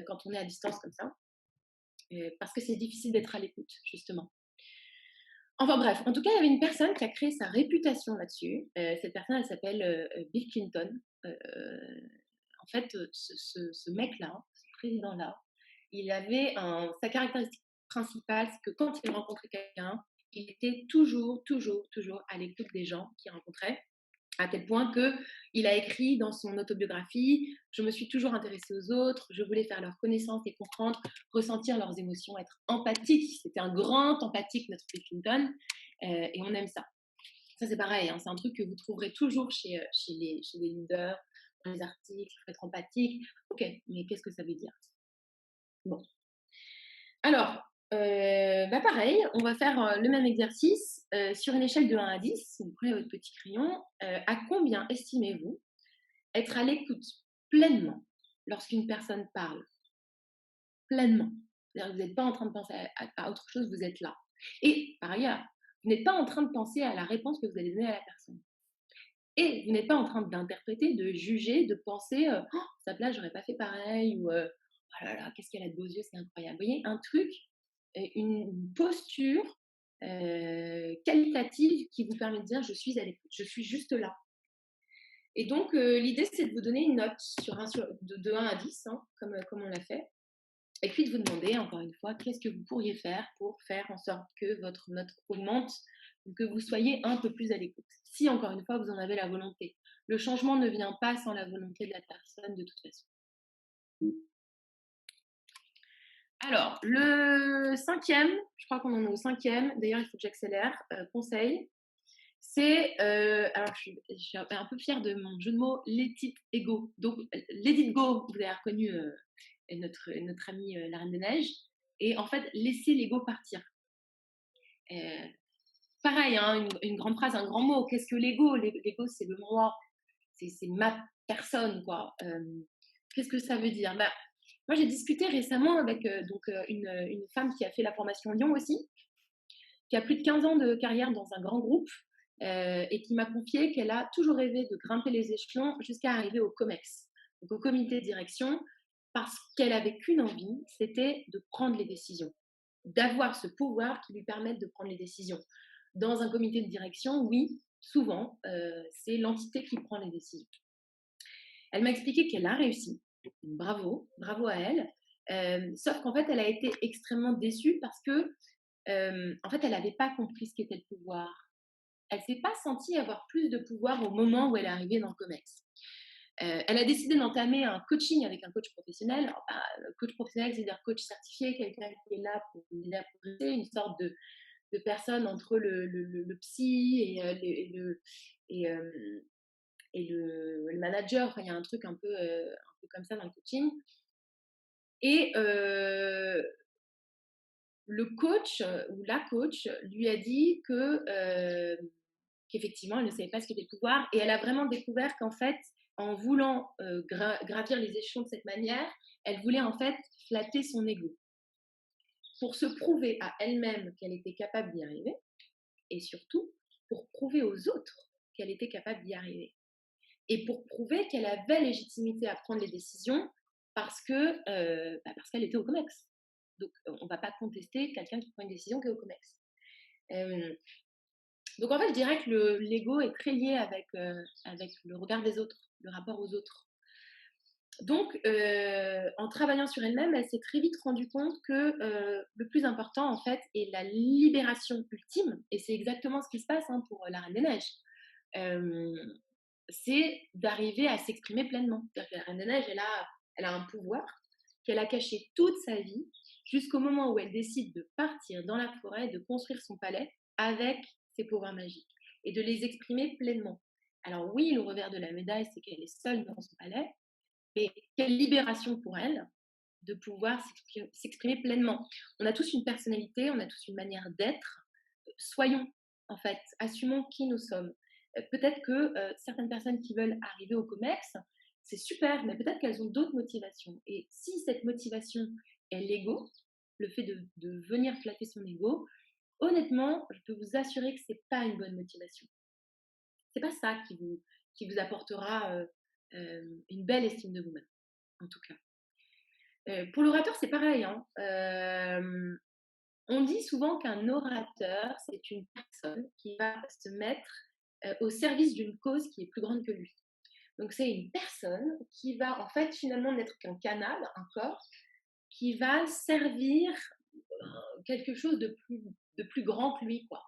quand on est à distance comme ça, parce que c'est difficile d'être à l'écoute, justement. Enfin bref, en tout cas, il y avait une personne qui a créé sa réputation là-dessus. Cette personne, elle s'appelle Bill Clinton. En fait, ce mec-là, ce président-là, il avait sa caractéristique principale, c'est que quand il rencontrait quelqu'un, il était toujours, toujours, toujours à l'écoute des gens qu'il rencontrait, à tel point qu'il a écrit dans son autobiographie: je me suis toujours intéressé aux autres, je voulais faire leur connaissance et comprendre, ressentir leurs émotions, être empathique. C'était un grand empathique, notre Bill Clinton, et on aime ça. Ça, c'est pareil, hein, c'est un truc que vous trouverez toujours chez les leaders, dans les articles: il faut être empathique. Ok, mais qu'est-ce que ça veut dire? Bon. Alors, pareil, on va faire le même exercice sur une échelle de 1 à 10. Vous prenez votre petit crayon. À combien estimez-vous être à l'écoute pleinement lorsqu'une personne parle? Pleinement. C'est-à-dire que vous n'êtes pas en train de penser à autre chose, vous êtes là. Et par ailleurs, vous n'êtes pas en train de penser à la réponse que vous allez donner à la personne. Et vous n'êtes pas en train d'interpréter, de juger, de penser oh, sa place, j'aurais pas fait pareil, ou oh là là, qu'est-ce qu'elle a de beaux yeux, c'est incroyable. Vous voyez, un truc, une posture qualitative qui vous permet de dire: je suis à l'écoute, je suis juste là. Et donc, l'idée, c'est de vous donner une note de 1 à 10, hein, comme on l'a fait. Et puis de vous demander, encore une fois, qu'est-ce que vous pourriez faire pour faire en sorte que votre note augmente ou que vous soyez un peu plus à l'écoute. Si, encore une fois, vous en avez la volonté. Le changement ne vient pas sans la volonté de la personne, de toute façon. Alors, le cinquième, je crois qu'on en est au cinquième, d'ailleurs, il faut que j'accélère, conseil, c'est, alors je suis un peu fière de mon jeu de mots, let it go. Donc, let it go, vous avez reconnu notre amie la Reine des Neiges. Et en fait, laisser l'ego partir. Pareil, hein, une grande phrase, un grand mot. Qu'est-ce que l'ego? L'ego, c'est le moi, c'est ma personne, quoi. Qu'est-ce que ça veut dire? Bah, moi, j'ai discuté récemment avec une femme qui a fait la formation Lyon aussi, qui a plus de 15 ans de carrière dans un grand groupe et qui m'a confié qu'elle a toujours rêvé de grimper les échelons jusqu'à arriver au COMEX, donc au comité de direction, parce qu'elle avait qu'une envie, c'était de prendre les décisions, d'avoir ce pouvoir qui lui permette de prendre les décisions. Dans un comité de direction, oui, souvent, c'est l'entité qui prend les décisions. Elle m'a expliqué qu'elle a réussi. Bravo, bravo à elle. Sauf qu'en fait, elle a été extrêmement déçue parce que, en fait, elle n'avait pas compris ce qu'était le pouvoir. Elle ne s'est pas sentie avoir plus de pouvoir au moment où elle est arrivée dans le COMEX. Elle a décidé d'entamer un coaching avec un coach professionnel. Alors, coach professionnel, c'est-à-dire coach certifié, quelqu'un qui est là pour l'aider à progresser, une sorte de personne entre le psy et le manager. Enfin, il y a un truc un peu comme ça dans le coaching. Et le coach ou la coach lui a dit qu'effectivement, elle ne savait pas ce qu'était le pouvoir. Et elle a vraiment découvert qu'en fait, en voulant gravir les échelons de cette manière, elle voulait en fait flatter son ego pour se prouver à elle-même qu'elle était capable d'y arriver et surtout pour prouver aux autres qu'elle était capable d'y arriver et pour prouver qu'elle avait légitimité à prendre les décisions parce qu'elle était au COMEX. Donc, on ne va pas contester quelqu'un qui prend une décision qui est au COMEX. Euh, donc, en fait, je dirais que l'ego est très lié avec le regard des autres, le rapport aux autres. Donc, en travaillant sur elle-même, elle s'est très vite rendue compte que le plus important, en fait, est la libération ultime. Et c'est exactement ce qui se passe pour la Reine des Neiges. C'est d'arriver à s'exprimer pleinement. C'est-à-dire que la Reine des Neiges, elle a un pouvoir qu'elle a caché toute sa vie jusqu'au moment où elle décide de partir dans la forêt, de construire son palais avec ses pouvoirs magiques et de les exprimer pleinement. Alors oui, le revers de la médaille, c'est qu'elle est seule dans son palais, mais quelle libération pour elle de pouvoir s'exprimer pleinement. On a tous une personnalité, on a tous une manière d'être. Soyons, en fait, assumons qui nous sommes. Peut-être que certaines personnes qui veulent arriver au COMEX, c'est super, mais peut-être qu'elles ont d'autres motivations. Et si cette motivation est l'ego, le fait de venir flatter son ego, honnêtement, je peux vous assurer que c'est pas une bonne motivation. C'est pas ça qui vous apportera une belle estime de vous-même, en tout cas. Pour l'orateur, c'est pareil. Hein. On dit souvent qu'un orateur, c'est une personne qui va se mettre au service d'une cause qui est plus grande que lui. Donc, c'est une personne qui va en fait finalement n'être qu'un canal, un corps, qui va servir quelque chose de plus grand que lui, quoi.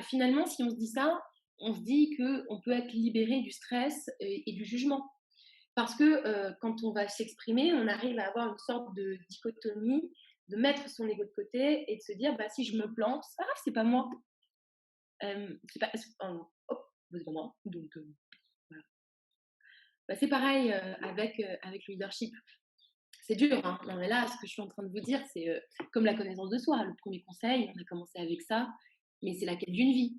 Finalement, si on se dit ça, on se dit qu'on peut être libéré du stress et du jugement. Parce que quand on va s'exprimer, on arrive à avoir une sorte de dichotomie, de mettre son ego de côté et de se dire si je me plante, c'est pas grave, c'est pas moi. C'est pas, hop, c'est pas moi. Donc, voilà. C'est pareil avec le leadership. C'est dur, hein. Non, mais là, ce que je suis en train de vous dire, c'est comme la connaissance de soi. Le premier conseil, on a commencé avec ça, mais c'est la quête d'une vie.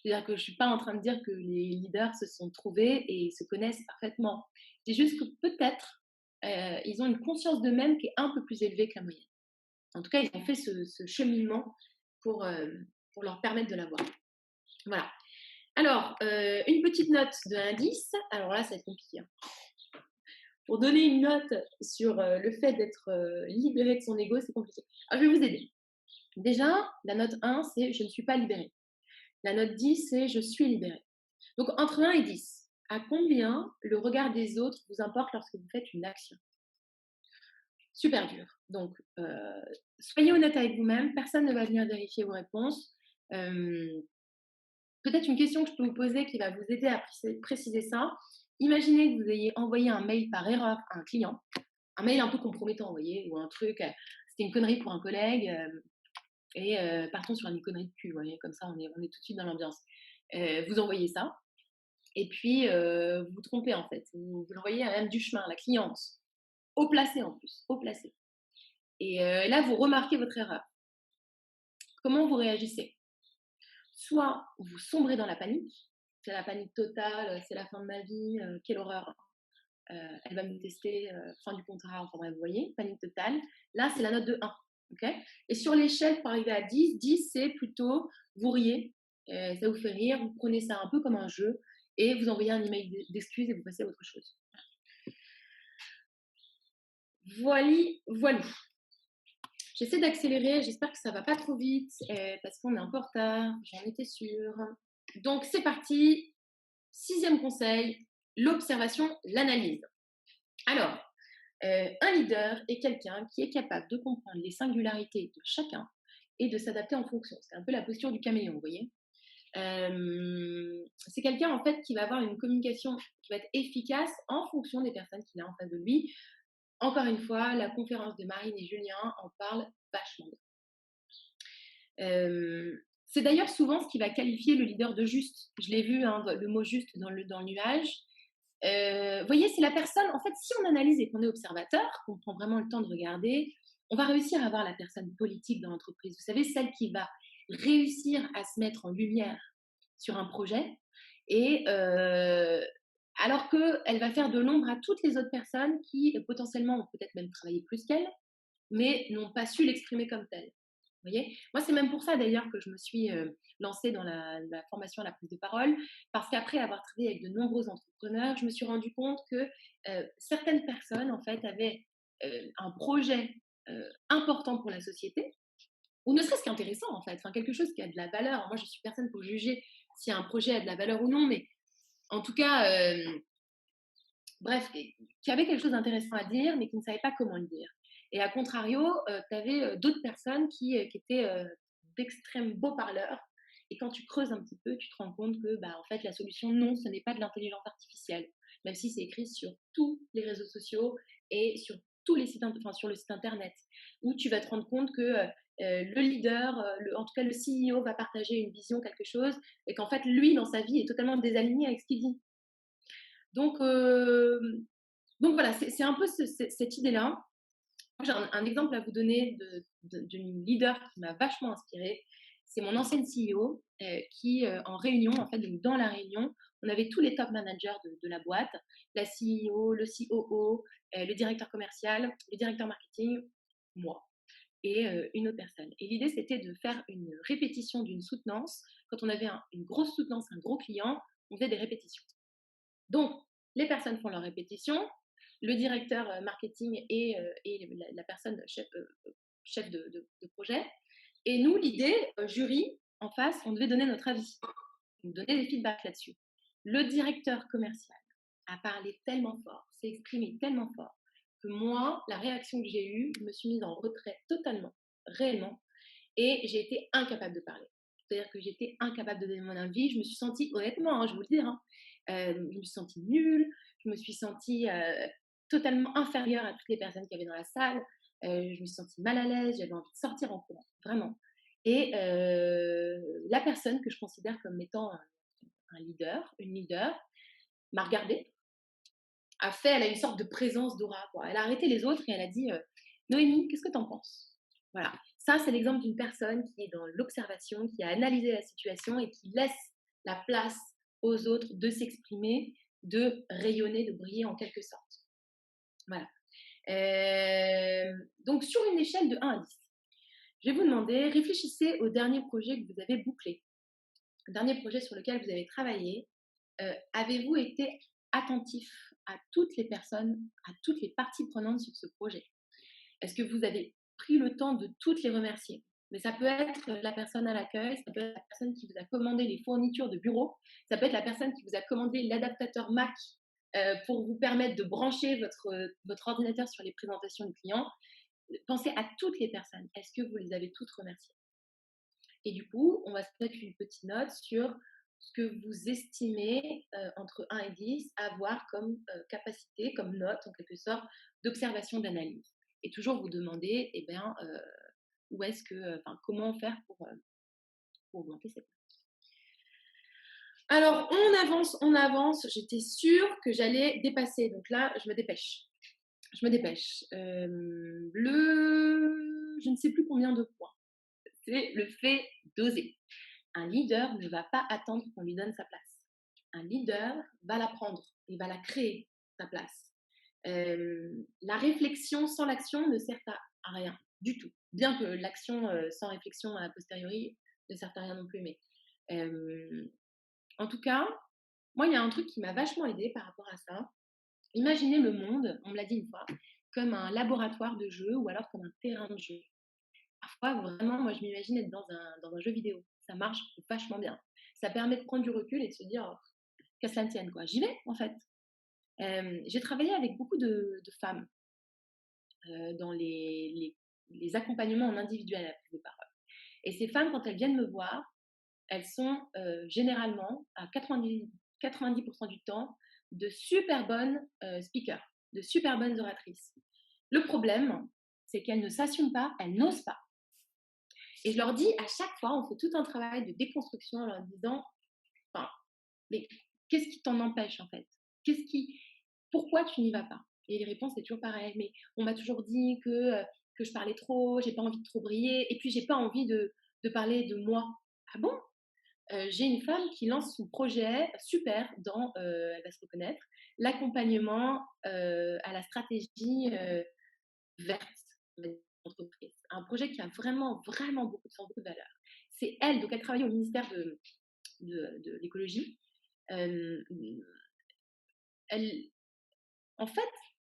C'est-à-dire que je ne suis pas en train de dire que les leaders se sont trouvés et se connaissent parfaitement. C'est juste que peut-être ils ont une conscience d'eux-mêmes qui est un peu plus élevée que la moyenne. En tout cas, ils ont fait ce cheminement pour leur permettre de l'avoir. Voilà. Alors, une petite note de 1 à 10. Alors là, ça va être compliqué. Hein. Pour donner une note sur le fait d'être libéré de son ego, c'est compliqué. Alors, je vais vous aider. Déjà, la note 1, c'est je ne suis pas libérée. La note 10, c'est je suis libérée. Donc, entre 1 et 10, à combien le regard des autres vous importe lorsque vous faites une action? Super dur. Donc, soyez honnête avec vous-même. Personne ne va venir vérifier vos réponses. Peut-être une question que je peux vous poser qui va vous aider à préciser ça. Imaginez que vous ayez envoyé un mail par erreur à un client, un mail un peu compromettant, vous voyez, ou un truc, c'était une connerie pour un collègue, et partons sur une connerie de cul, vous voyez, comme ça on est tout de suite dans l'ambiance. Vous envoyez ça, et puis vous vous trompez en fait. Vous l'envoyez à Madame Duchemin, la cliente, haut placé en plus, haut placé. Et là, vous remarquez votre erreur. Comment vous réagissez? Soit vous sombrez dans la panique, c'est la panique totale, c'est la fin de ma vie, quelle horreur, elle va me tester, fin du contrat, enfin bref, vous voyez, panique totale. Là, c'est la note de 1. Okay, et sur l'échelle, pour arriver à 10, 10 c'est plutôt vous riez, ça vous fait rire, vous prenez ça un peu comme un jeu et vous envoyez un email d'excuses et vous passez à autre chose. Voilà. J'essaie d'accélérer, j'espère que ça va pas trop vite parce qu'on est un peu en retard, j'en étais sûre. Donc c'est parti, 6e conseil, l'observation, l'analyse. Alors, un leader est quelqu'un qui est capable de comprendre les singularités de chacun et de s'adapter en fonction. C'est un peu la posture du caméléon, vous voyez. C'est quelqu'un en fait qui va avoir une communication qui va être efficace en fonction des personnes qu'il a en face de lui. Encore une fois, la conférence de Marine et Julien en parle vachement bien. C'est d'ailleurs souvent ce qui va qualifier le leader de juste. Je l'ai vu, hein, le mot juste dans le nuage. Vous voyez, c'est la personne, en fait, si on analyse et qu'on est observateur, qu'on prend vraiment le temps de regarder, on va réussir à voir la personne politique dans l'entreprise. Vous savez, celle qui va réussir à se mettre en lumière sur un projet, et alors qu'elle va faire de l'ombre à toutes les autres personnes qui potentiellement ont peut-être même travaillé plus qu'elle, mais n'ont pas su l'exprimer comme telle. Vous voyez, moi, c'est même pour ça d'ailleurs que je me suis lancée dans la formation à la prise de parole, parce qu'après avoir travaillé avec de nombreux entrepreneurs, je me suis rendu compte que certaines personnes, en fait, avaient un projet important pour la société, ou ne serait-ce qu'intéressant, en fait, enfin, quelque chose qui a de la valeur. Moi, je suis personne pour juger si un projet a de la valeur ou non, mais en tout cas, bref, qui avait quelque chose d'intéressant à dire, mais qui ne savait pas comment le dire. Et à contrario, tu avais d'autres personnes qui étaient d'extrêmes beaux parleurs. Et quand tu creuses un petit peu, tu te rends compte que, bah, en fait, la solution, non, ce n'est pas de l'intelligence artificielle. Même si c'est écrit sur tous les réseaux sociaux et sur tous les sites, enfin, sur le site internet, où tu vas te rendre compte que le leader, en tout cas le CEO, va partager une vision, quelque chose, et qu'en fait, lui, dans sa vie, est totalement désaligné avec ce qu'il dit. Donc, donc voilà, c'est un peu cette idée-là. J'ai un exemple à vous donner d'une leader qui m'a vachement inspirée. C'est mon ancienne CEO qui, en réunion, en fait, donc dans la réunion, on avait tous les top managers de la boîte, la CEO, le COO, le directeur commercial, le directeur marketing, moi et une autre personne. Et l'idée, c'était de faire une répétition d'une soutenance. Quand on avait une grosse soutenance, un gros client, on faisait des répétitions. Donc, les personnes font leur répétition, le directeur marketing et la personne chef de projet. Et nous, l'idée, jury, en face, on devait donner notre avis, on donner des feedbacks là-dessus. Le directeur commercial a parlé tellement fort, s'est exprimé tellement fort, que moi, la réaction que j'ai eue, je me suis mise en retrait totalement, réellement, et j'ai été incapable de parler. C'est-à-dire que j'étais incapable de donner mon avis. Je me suis sentie, honnêtement, hein, je vais vous le dire, hein, je me suis sentie nulle, je me suis sentie totalement inférieure à toutes les personnes qui avaient dans la salle. Je me suis sentie mal à l'aise, j'avais envie de sortir en courant, vraiment. Et la personne que je considère comme étant un leader, une leader, m'a regardée, elle a une sorte de présence d'aura, quoi. Elle a arrêté les autres et elle a dit Noémie, qu'est-ce que tu en penses? Voilà. Ça, c'est l'exemple d'une personne qui est dans l'observation, qui a analysé la situation et qui laisse la place aux autres de s'exprimer, de rayonner, de briller en quelque sorte. Voilà. Donc, sur une échelle de 1 à 10, je vais vous demander, réfléchissez au dernier projet que vous avez bouclé, le dernier projet sur lequel vous avez travaillé. Avez-vous été attentif à toutes les personnes, à toutes les parties prenantes sur ce projet? Est-ce que vous avez pris le temps de toutes les remercier? Mais ça peut être la personne à l'accueil, ça peut être la personne qui vous a commandé les fournitures de bureau, ça peut être la personne qui vous a commandé l'adaptateur Mac pour vous permettre de brancher votre ordinateur sur les présentations du client. Pensez à toutes les personnes. Est-ce que vous les avez toutes remerciées? Et du coup, on va se mettre une petite note sur ce que vous estimez entre 1 et 10 avoir comme capacité, comme note en quelque sorte, d'observation, d'analyse. Et toujours vous demander, eh bien, où est-ce que, comment faire pour augmenter cette note. Alors, on avance. J'étais sûre que j'allais dépasser. Donc là, je me dépêche. Je me dépêche. Je ne sais plus combien de points. C'est le fait d'oser. Un leader ne va pas attendre qu'on lui donne sa place. Un leader va la prendre, il va la créer, sa place. La réflexion sans l'action ne sert à rien du tout. Bien que l'action sans réflexion a posteriori ne sert à rien non plus. Mais en tout cas, moi, il y a un truc qui m'a vachement aidée par rapport à ça. Imaginez le monde, on me l'a dit une fois, comme un laboratoire de jeu ou alors comme un terrain de jeu. Parfois, vraiment, moi, je m'imagine être dans un jeu vidéo. Ça marche vachement bien. Ça permet de prendre du recul et de se dire, oh, qu'à cela ne tienne, quoi. J'y vais, en fait. J'ai travaillé avec beaucoup de femmes dans les accompagnements en individuel à la prise de parole. Et ces femmes, quand elles viennent me voir, elles sont généralement, à 90% du temps, de super bonnes speakers, de super bonnes oratrices. Le problème, c'est qu'elles ne s'assument pas, elles n'osent pas. Et je leur dis, à chaque fois, on fait tout un travail de déconstruction en leur disant, enfin, mais qu'est-ce qui t'en empêche en fait? Qu'est-ce qui Pourquoi tu n'y vas pas? Et les réponses, c'est toujours pareil. Mais on m'a toujours dit que je parlais trop, j'ai pas envie de trop briller, et puis j'ai pas envie de parler de moi. Ah bon? J'ai une femme qui lance son projet super dans, elle va se reconnaître, l'accompagnement à la stratégie verte de l'entreprise. Un projet qui a vraiment, vraiment beaucoup de sens, beaucoup de valeur. C'est elle, donc elle travaille au ministère de l'écologie. Euh, elle, En fait,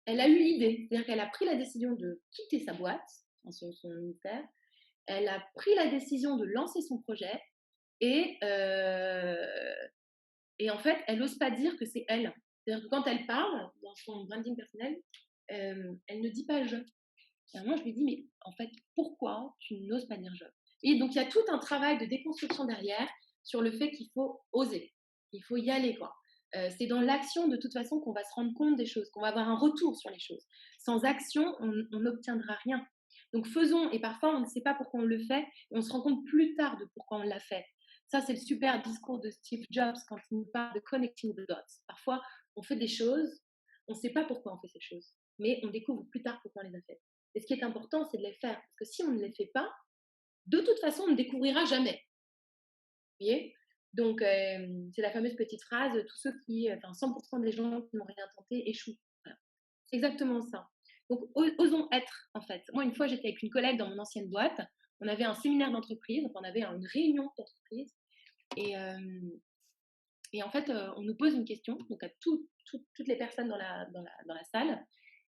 elle a eu l'idée, c'est-à-dire qu'elle a pris la décision de quitter sa boîte, son ministère, elle a pris la décision de lancer son projet et, et en fait, elle n'ose pas dire que c'est elle. C'est-à-dire que quand elle parle dans son branding personnel, elle ne dit pas je. Et moi, je lui dis, mais en fait, pourquoi tu n'oses pas dire je? Et donc, il y a tout un travail de déconstruction derrière sur le fait qu'il faut oser, il faut y aller, quoi. C'est dans l'action, de toute façon, qu'on va se rendre compte des choses, qu'on va avoir un retour sur les choses. Sans action, on n'obtiendra rien. Donc, faisons, et parfois, on ne sait pas pourquoi on le fait, et on se rend compte plus tard de pourquoi on l'a fait. Ça, c'est le super discours de Steve Jobs quand il nous parle de connecting the dots. Parfois, on fait des choses, on ne sait pas pourquoi on fait ces choses, mais on découvre plus tard pourquoi on les a faites. Et ce qui est important, c'est de les faire. Parce que si on ne les fait pas, de toute façon, on ne découvrira jamais. Vous voyez? Donc, c'est la fameuse petite phrase, tous ceux qui, enfin, 100% des gens qui n'ont rien tenté échouent. Voilà. C'est exactement ça. Donc, osons être, en fait. Moi, une fois, j'étais avec une collègue dans mon ancienne boîte. On avait un séminaire d'entreprise, donc on avait une réunion d'entreprise. Et, en fait, on nous pose une question, donc à toutes les personnes dans la salle.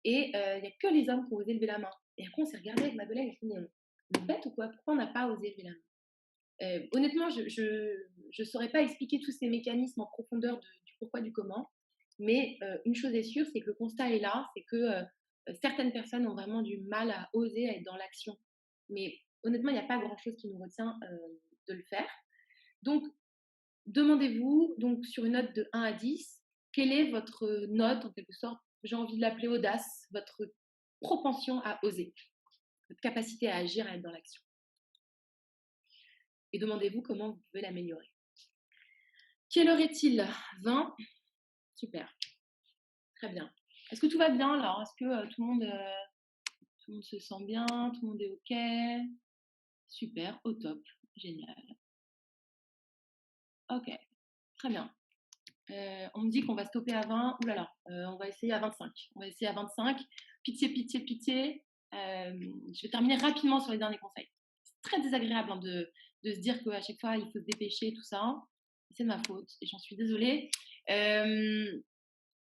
Et il n'y a que les hommes qui ont osé lever la main. Et après, on s'est regardé avec ma collègue et on s'est dit, on est bête ou quoi? Pourquoi on n'a pas osé lever la main? Honnêtement, je saurais pas expliquer tous ces mécanismes en profondeur du pourquoi, du comment. Mais une chose est sûre, c'est que le constat est là, c'est que certaines personnes ont vraiment du mal à oser être dans l'action. Mais honnêtement, il n'y a pas grand-chose qui nous retient de le faire. Donc, demandez-vous, donc sur une note de 1 à 10, quelle est votre note, en quelque sorte, j'ai envie de l'appeler audace, votre propension à oser, votre capacité à agir, à être dans l'action. Et demandez-vous comment vous pouvez l'améliorer. Quelle heure est-il? 20. Super. Très bien. Est-ce que tout va bien là? Est-ce que tout le monde se sent bien? Tout le monde est OK? Super, au top. Génial. OK, très bien. On me dit qu'on va stopper à 20. Ouh là là, on va essayer à 25. On va essayer à 25. Pitié, pitié, pitié. Je vais terminer rapidement sur les derniers conseils. C'est très désagréable hein, de se dire qu'à chaque fois, il faut se dépêcher, tout ça. C'est de ma faute et j'en suis désolée.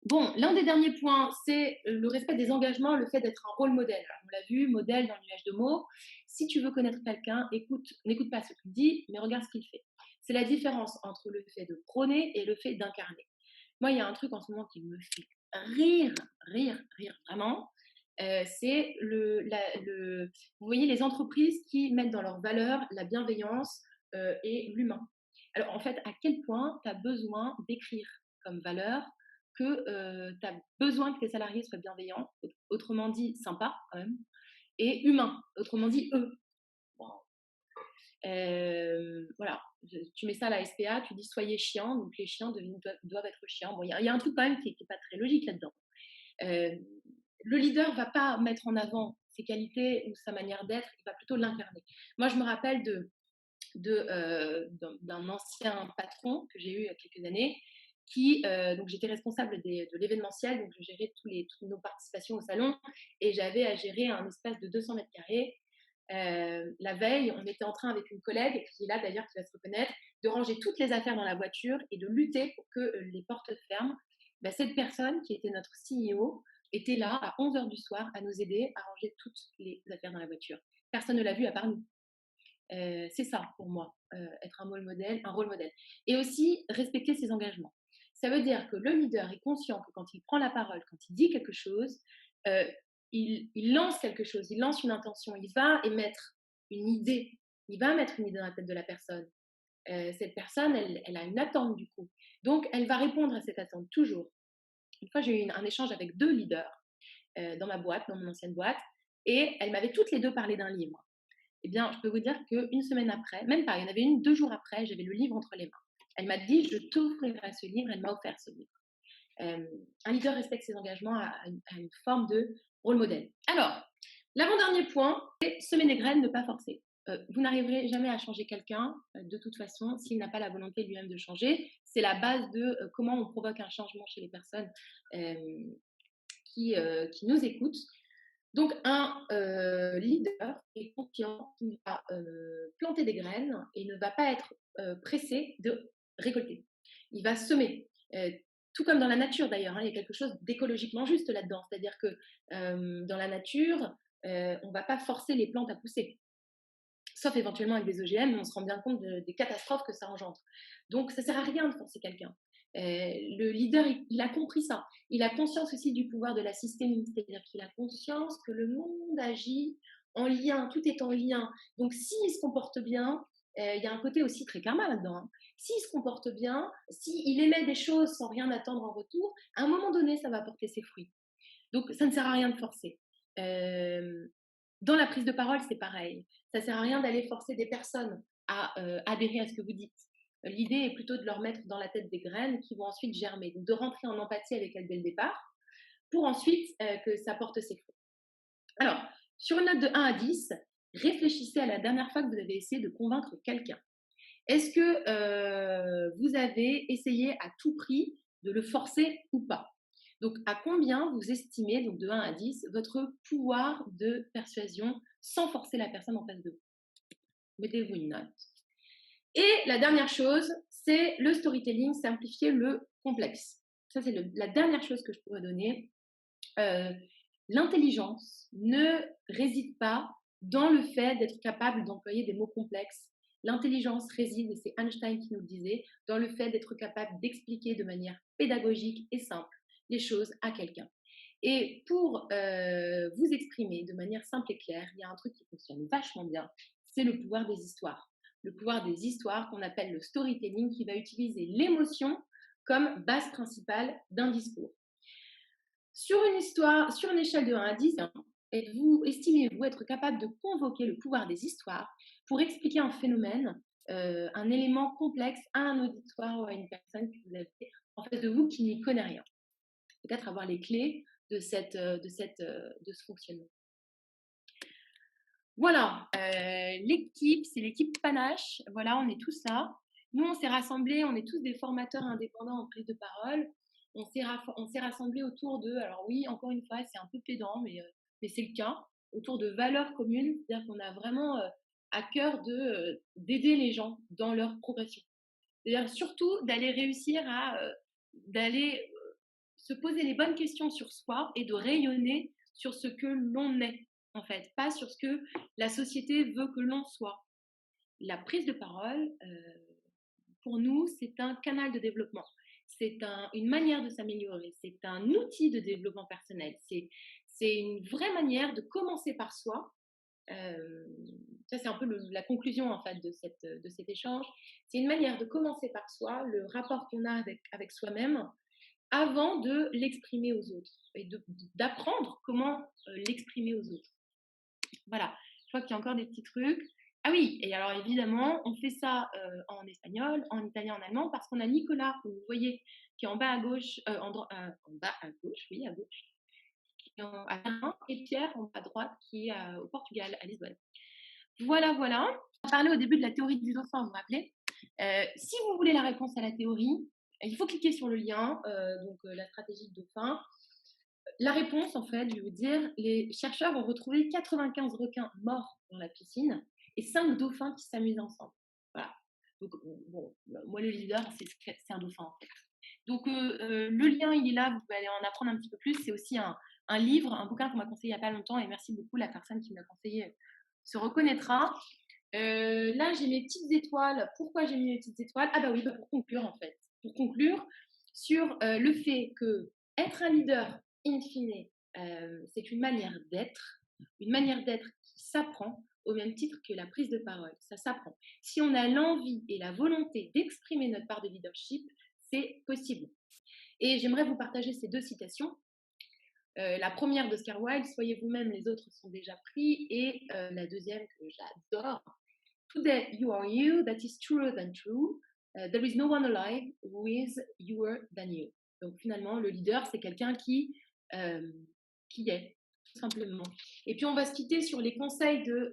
Bon, l'un des derniers points, c'est le respect des engagements, le fait d'être un rôle modèle. Alors, on l'a vu, modèle dans le nuage de mots. Si tu veux connaître quelqu'un, n'écoute pas ce qu'il dit, mais regarde ce qu'il fait. C'est la différence entre le fait de prôner et le fait d'incarner. Moi, il y a un truc en ce moment qui me fait rire, rire vraiment. C'est vous voyez, les entreprises qui mettent dans leurs valeurs la bienveillance et l'humain. Alors, en fait, à quel point tu as besoin d'écrire comme valeur que tu as besoin que tes salariés soient bienveillants, autrement dit, sympas quand même, et humains, autrement dit, eux. Bon. Voilà, tu mets ça à la SPA, tu dis soyez chiants, donc les chiens doivent être chiants. Bon, il y a un truc quand même qui n'est pas très logique là-dedans. Le leader ne va pas mettre en avant ses qualités ou sa manière d'être, il va plutôt l'incarner. Moi, je me rappelle d'un ancien patron que j'ai eu il y a quelques années, donc j'étais responsable de l'événementiel, donc je gérais toutes nos participations au salon, et j'avais à gérer un espace de 200 mètres carrés. La veille, on était en train avec une collègue, qui est là d'ailleurs, qui va se reconnaître, de ranger toutes les affaires dans la voiture et de lutter pour que les portes ferment. Ben, cette personne, qui était notre CEO, était là à 11h du soir à nous aider à ranger toutes les affaires dans la voiture. Personne ne l'a vu à part nous. C'est ça pour moi, être un rôle modèle. Et aussi respecter ses engagements. Ça veut dire que le leader est conscient que quand il prend la parole, quand il dit quelque chose, il lance quelque chose, il lance une intention, il va émettre une idée, il va mettre une idée dans la tête de la personne. Cette personne, elle a une attente du coup. Donc, elle va répondre à cette attente toujours. Une fois, j'ai eu un échange avec 2 leaders dans ma boîte, dans mon ancienne boîte, et elles m'avaient toutes les 2 parlé d'un livre. Eh bien, je peux vous dire qu'une semaine après, même pas, il y en avait une 2 jours après, j'avais le livre entre les mains. Elle m'a dit: «Je t'offrirai ce livre», elle m'a offert ce livre. Un leader respecte ses engagements à une forme de rôle modèle. Alors, l'avant-dernier point, c'est semer des graines, ne pas forcer. Vous n'arriverez jamais à changer quelqu'un, de toute façon, s'il n'a pas la volonté lui-même de changer. C'est la base de comment on provoque un changement chez les personnes euh, qui nous écoutent. Donc, un leader est confiant, qui va planter des graines et ne va pas être pressé de récolter. Il va semer. Tout comme dans la nature d'ailleurs, hein, il y a quelque chose d'écologiquement juste là-dedans. C'est-à-dire que dans la nature, on ne va pas forcer les plantes à pousser, sauf éventuellement avec des OGM, mais on se rend bien compte des catastrophes que ça engendre. Donc, ça ne sert à rien de forcer quelqu'un. Le leader, il a compris ça. Il a conscience aussi du pouvoir de la systémie, c'est-à-dire qu'il a conscience que le monde agit en lien, tout est en lien. Donc, s'il se comporte bien, il y a un côté aussi très karma là-dedans. Hein. S'il se comporte bien, s'il émet des choses sans rien attendre en retour, à un moment donné, ça va porter ses fruits. Donc, ça ne sert à rien de forcer. Dans la prise de parole, c'est pareil. Ça ne sert à rien d'aller forcer des personnes à adhérer à ce que vous dites. L'idée est plutôt de leur mettre dans la tête des graines qui vont ensuite germer, donc de rentrer en empathie avec elles dès le départ, pour ensuite que ça porte ses fruits. Alors, sur une note de 1 à 10, réfléchissez à la dernière fois que vous avez essayé de convaincre quelqu'un. Est-ce que vous avez essayé à tout prix de le forcer ou pas? Donc, à combien vous estimez, donc de 1 à 10, votre pouvoir de persuasion sans forcer la personne en face de vous? Mettez-vous une note. Et la dernière chose, c'est le storytelling, simplifier le complexe. Ça, c'est la dernière chose que je pourrais donner. L'intelligence ne réside pas dans le fait d'être capable d'employer des mots complexes. L'intelligence réside, et c'est Einstein qui nous le disait, dans le fait d'être capable d'expliquer de manière pédagogique et simple les choses à quelqu'un. Et pour vous exprimer de manière simple et claire, il y a un truc qui fonctionne vachement bien, c'est le pouvoir des histoires. Le pouvoir des histoires qu'on appelle le storytelling, qui va utiliser l'émotion comme base principale d'un discours. Sur une histoire, sur une échelle de 1 à 10, estimez-vous être capable de convoquer le pouvoir des histoires pour expliquer un phénomène, un élément complexe à un auditoire ou à une personne que vous avez en face de vous qui n'y connaît rien? Peut-être avoir les clés de ce fonctionnement. Voilà, l'équipe, c'est l'équipe Panache. Voilà, on est tous là. Nous, on s'est rassemblés, on est tous des formateurs indépendants en prise de parole. On s'est rassemblés autour de, alors oui, encore une fois, c'est un peu pédant, mais c'est le cas, autour de valeurs communes. C'est-à-dire qu'on a vraiment à cœur d'aider les gens dans leur progression. C'est-à-dire surtout d'aller réussir d'aller se poser les bonnes questions sur soi et de rayonner sur ce que l'on est, en fait, pas sur ce que la société veut que l'on soit. La prise de parole, pour nous, c'est un canal de développement. C'est une manière de s'améliorer. C'est un outil de développement personnel. C'est une vraie manière de commencer par soi. Ça, c'est un peu la conclusion en fait de cet échange. C'est une manière de commencer par soi, le rapport qu'on a avec soi-même, avant de l'exprimer aux autres et d'apprendre comment l'exprimer aux autres. Voilà, je vois qu'il y a encore des petits trucs. Ah oui, et alors évidemment, on fait ça en espagnol, en italien, en allemand, parce qu'on a Nicolas, que vous voyez, qui est en bas à gauche, en bas à gauche, oui, à gauche, qui est à Berlin, et Pierre en bas à droite, qui est au Portugal, à Lisbonne. Voilà, voilà. On parlait au début de la théorie du dauphin, vous vous rappelez? Si vous voulez la réponse à la théorie, il faut cliquer sur le lien, la stratégie de dauphin. La réponse, en fait, je vais vous dire, les chercheurs ont retrouvé 95 requins morts dans la piscine et 5 dauphins qui s'amusent ensemble. Voilà. Donc, bon, moi, le leader, c'est un dauphin, en fait. Donc, le lien, il est là, vous pouvez aller en apprendre un petit peu plus. C'est aussi un livre, un bouquin qu'on m'a conseillé il n'y a pas longtemps, et merci beaucoup, la personne qui me l'a conseillé se reconnaîtra. Là, j'ai mes petites étoiles. Pourquoi j'ai mis mes petites étoiles? Ah bah oui, pour conclure, en fait. Pour conclure sur le fait que être un leader, in fine, c'est une manière d'être qui s'apprend au même titre que la prise de parole. Ça s'apprend. Si on a l'envie et la volonté d'exprimer notre part de leadership, c'est possible. Et j'aimerais vous partager ces 2 citations. La première d'Oscar Wilde, Soyez vous-même, les autres sont déjà pris. Et la deuxième que j'adore, Today you are you, that is truer than true. There is no one alive who is youer than you. Donc finalement, le leader, c'est quelqu'un qui est, tout simplement. Et puis on va se quitter sur les conseils de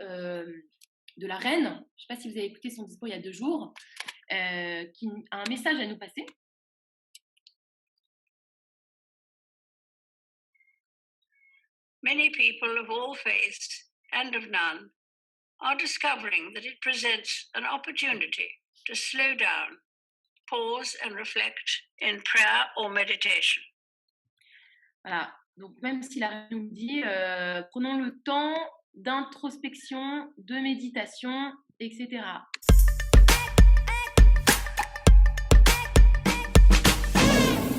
la reine. Je ne sais pas si vous avez écouté son discours il y a 2 jours, qui a un message à nous passer. Many people of all faiths and of none are discovering that it presents an opportunity to slow down, pause and reflect in prayer or meditation. Voilà, donc même si la reine nous dit, prenons le temps d'introspection, de méditation, etc.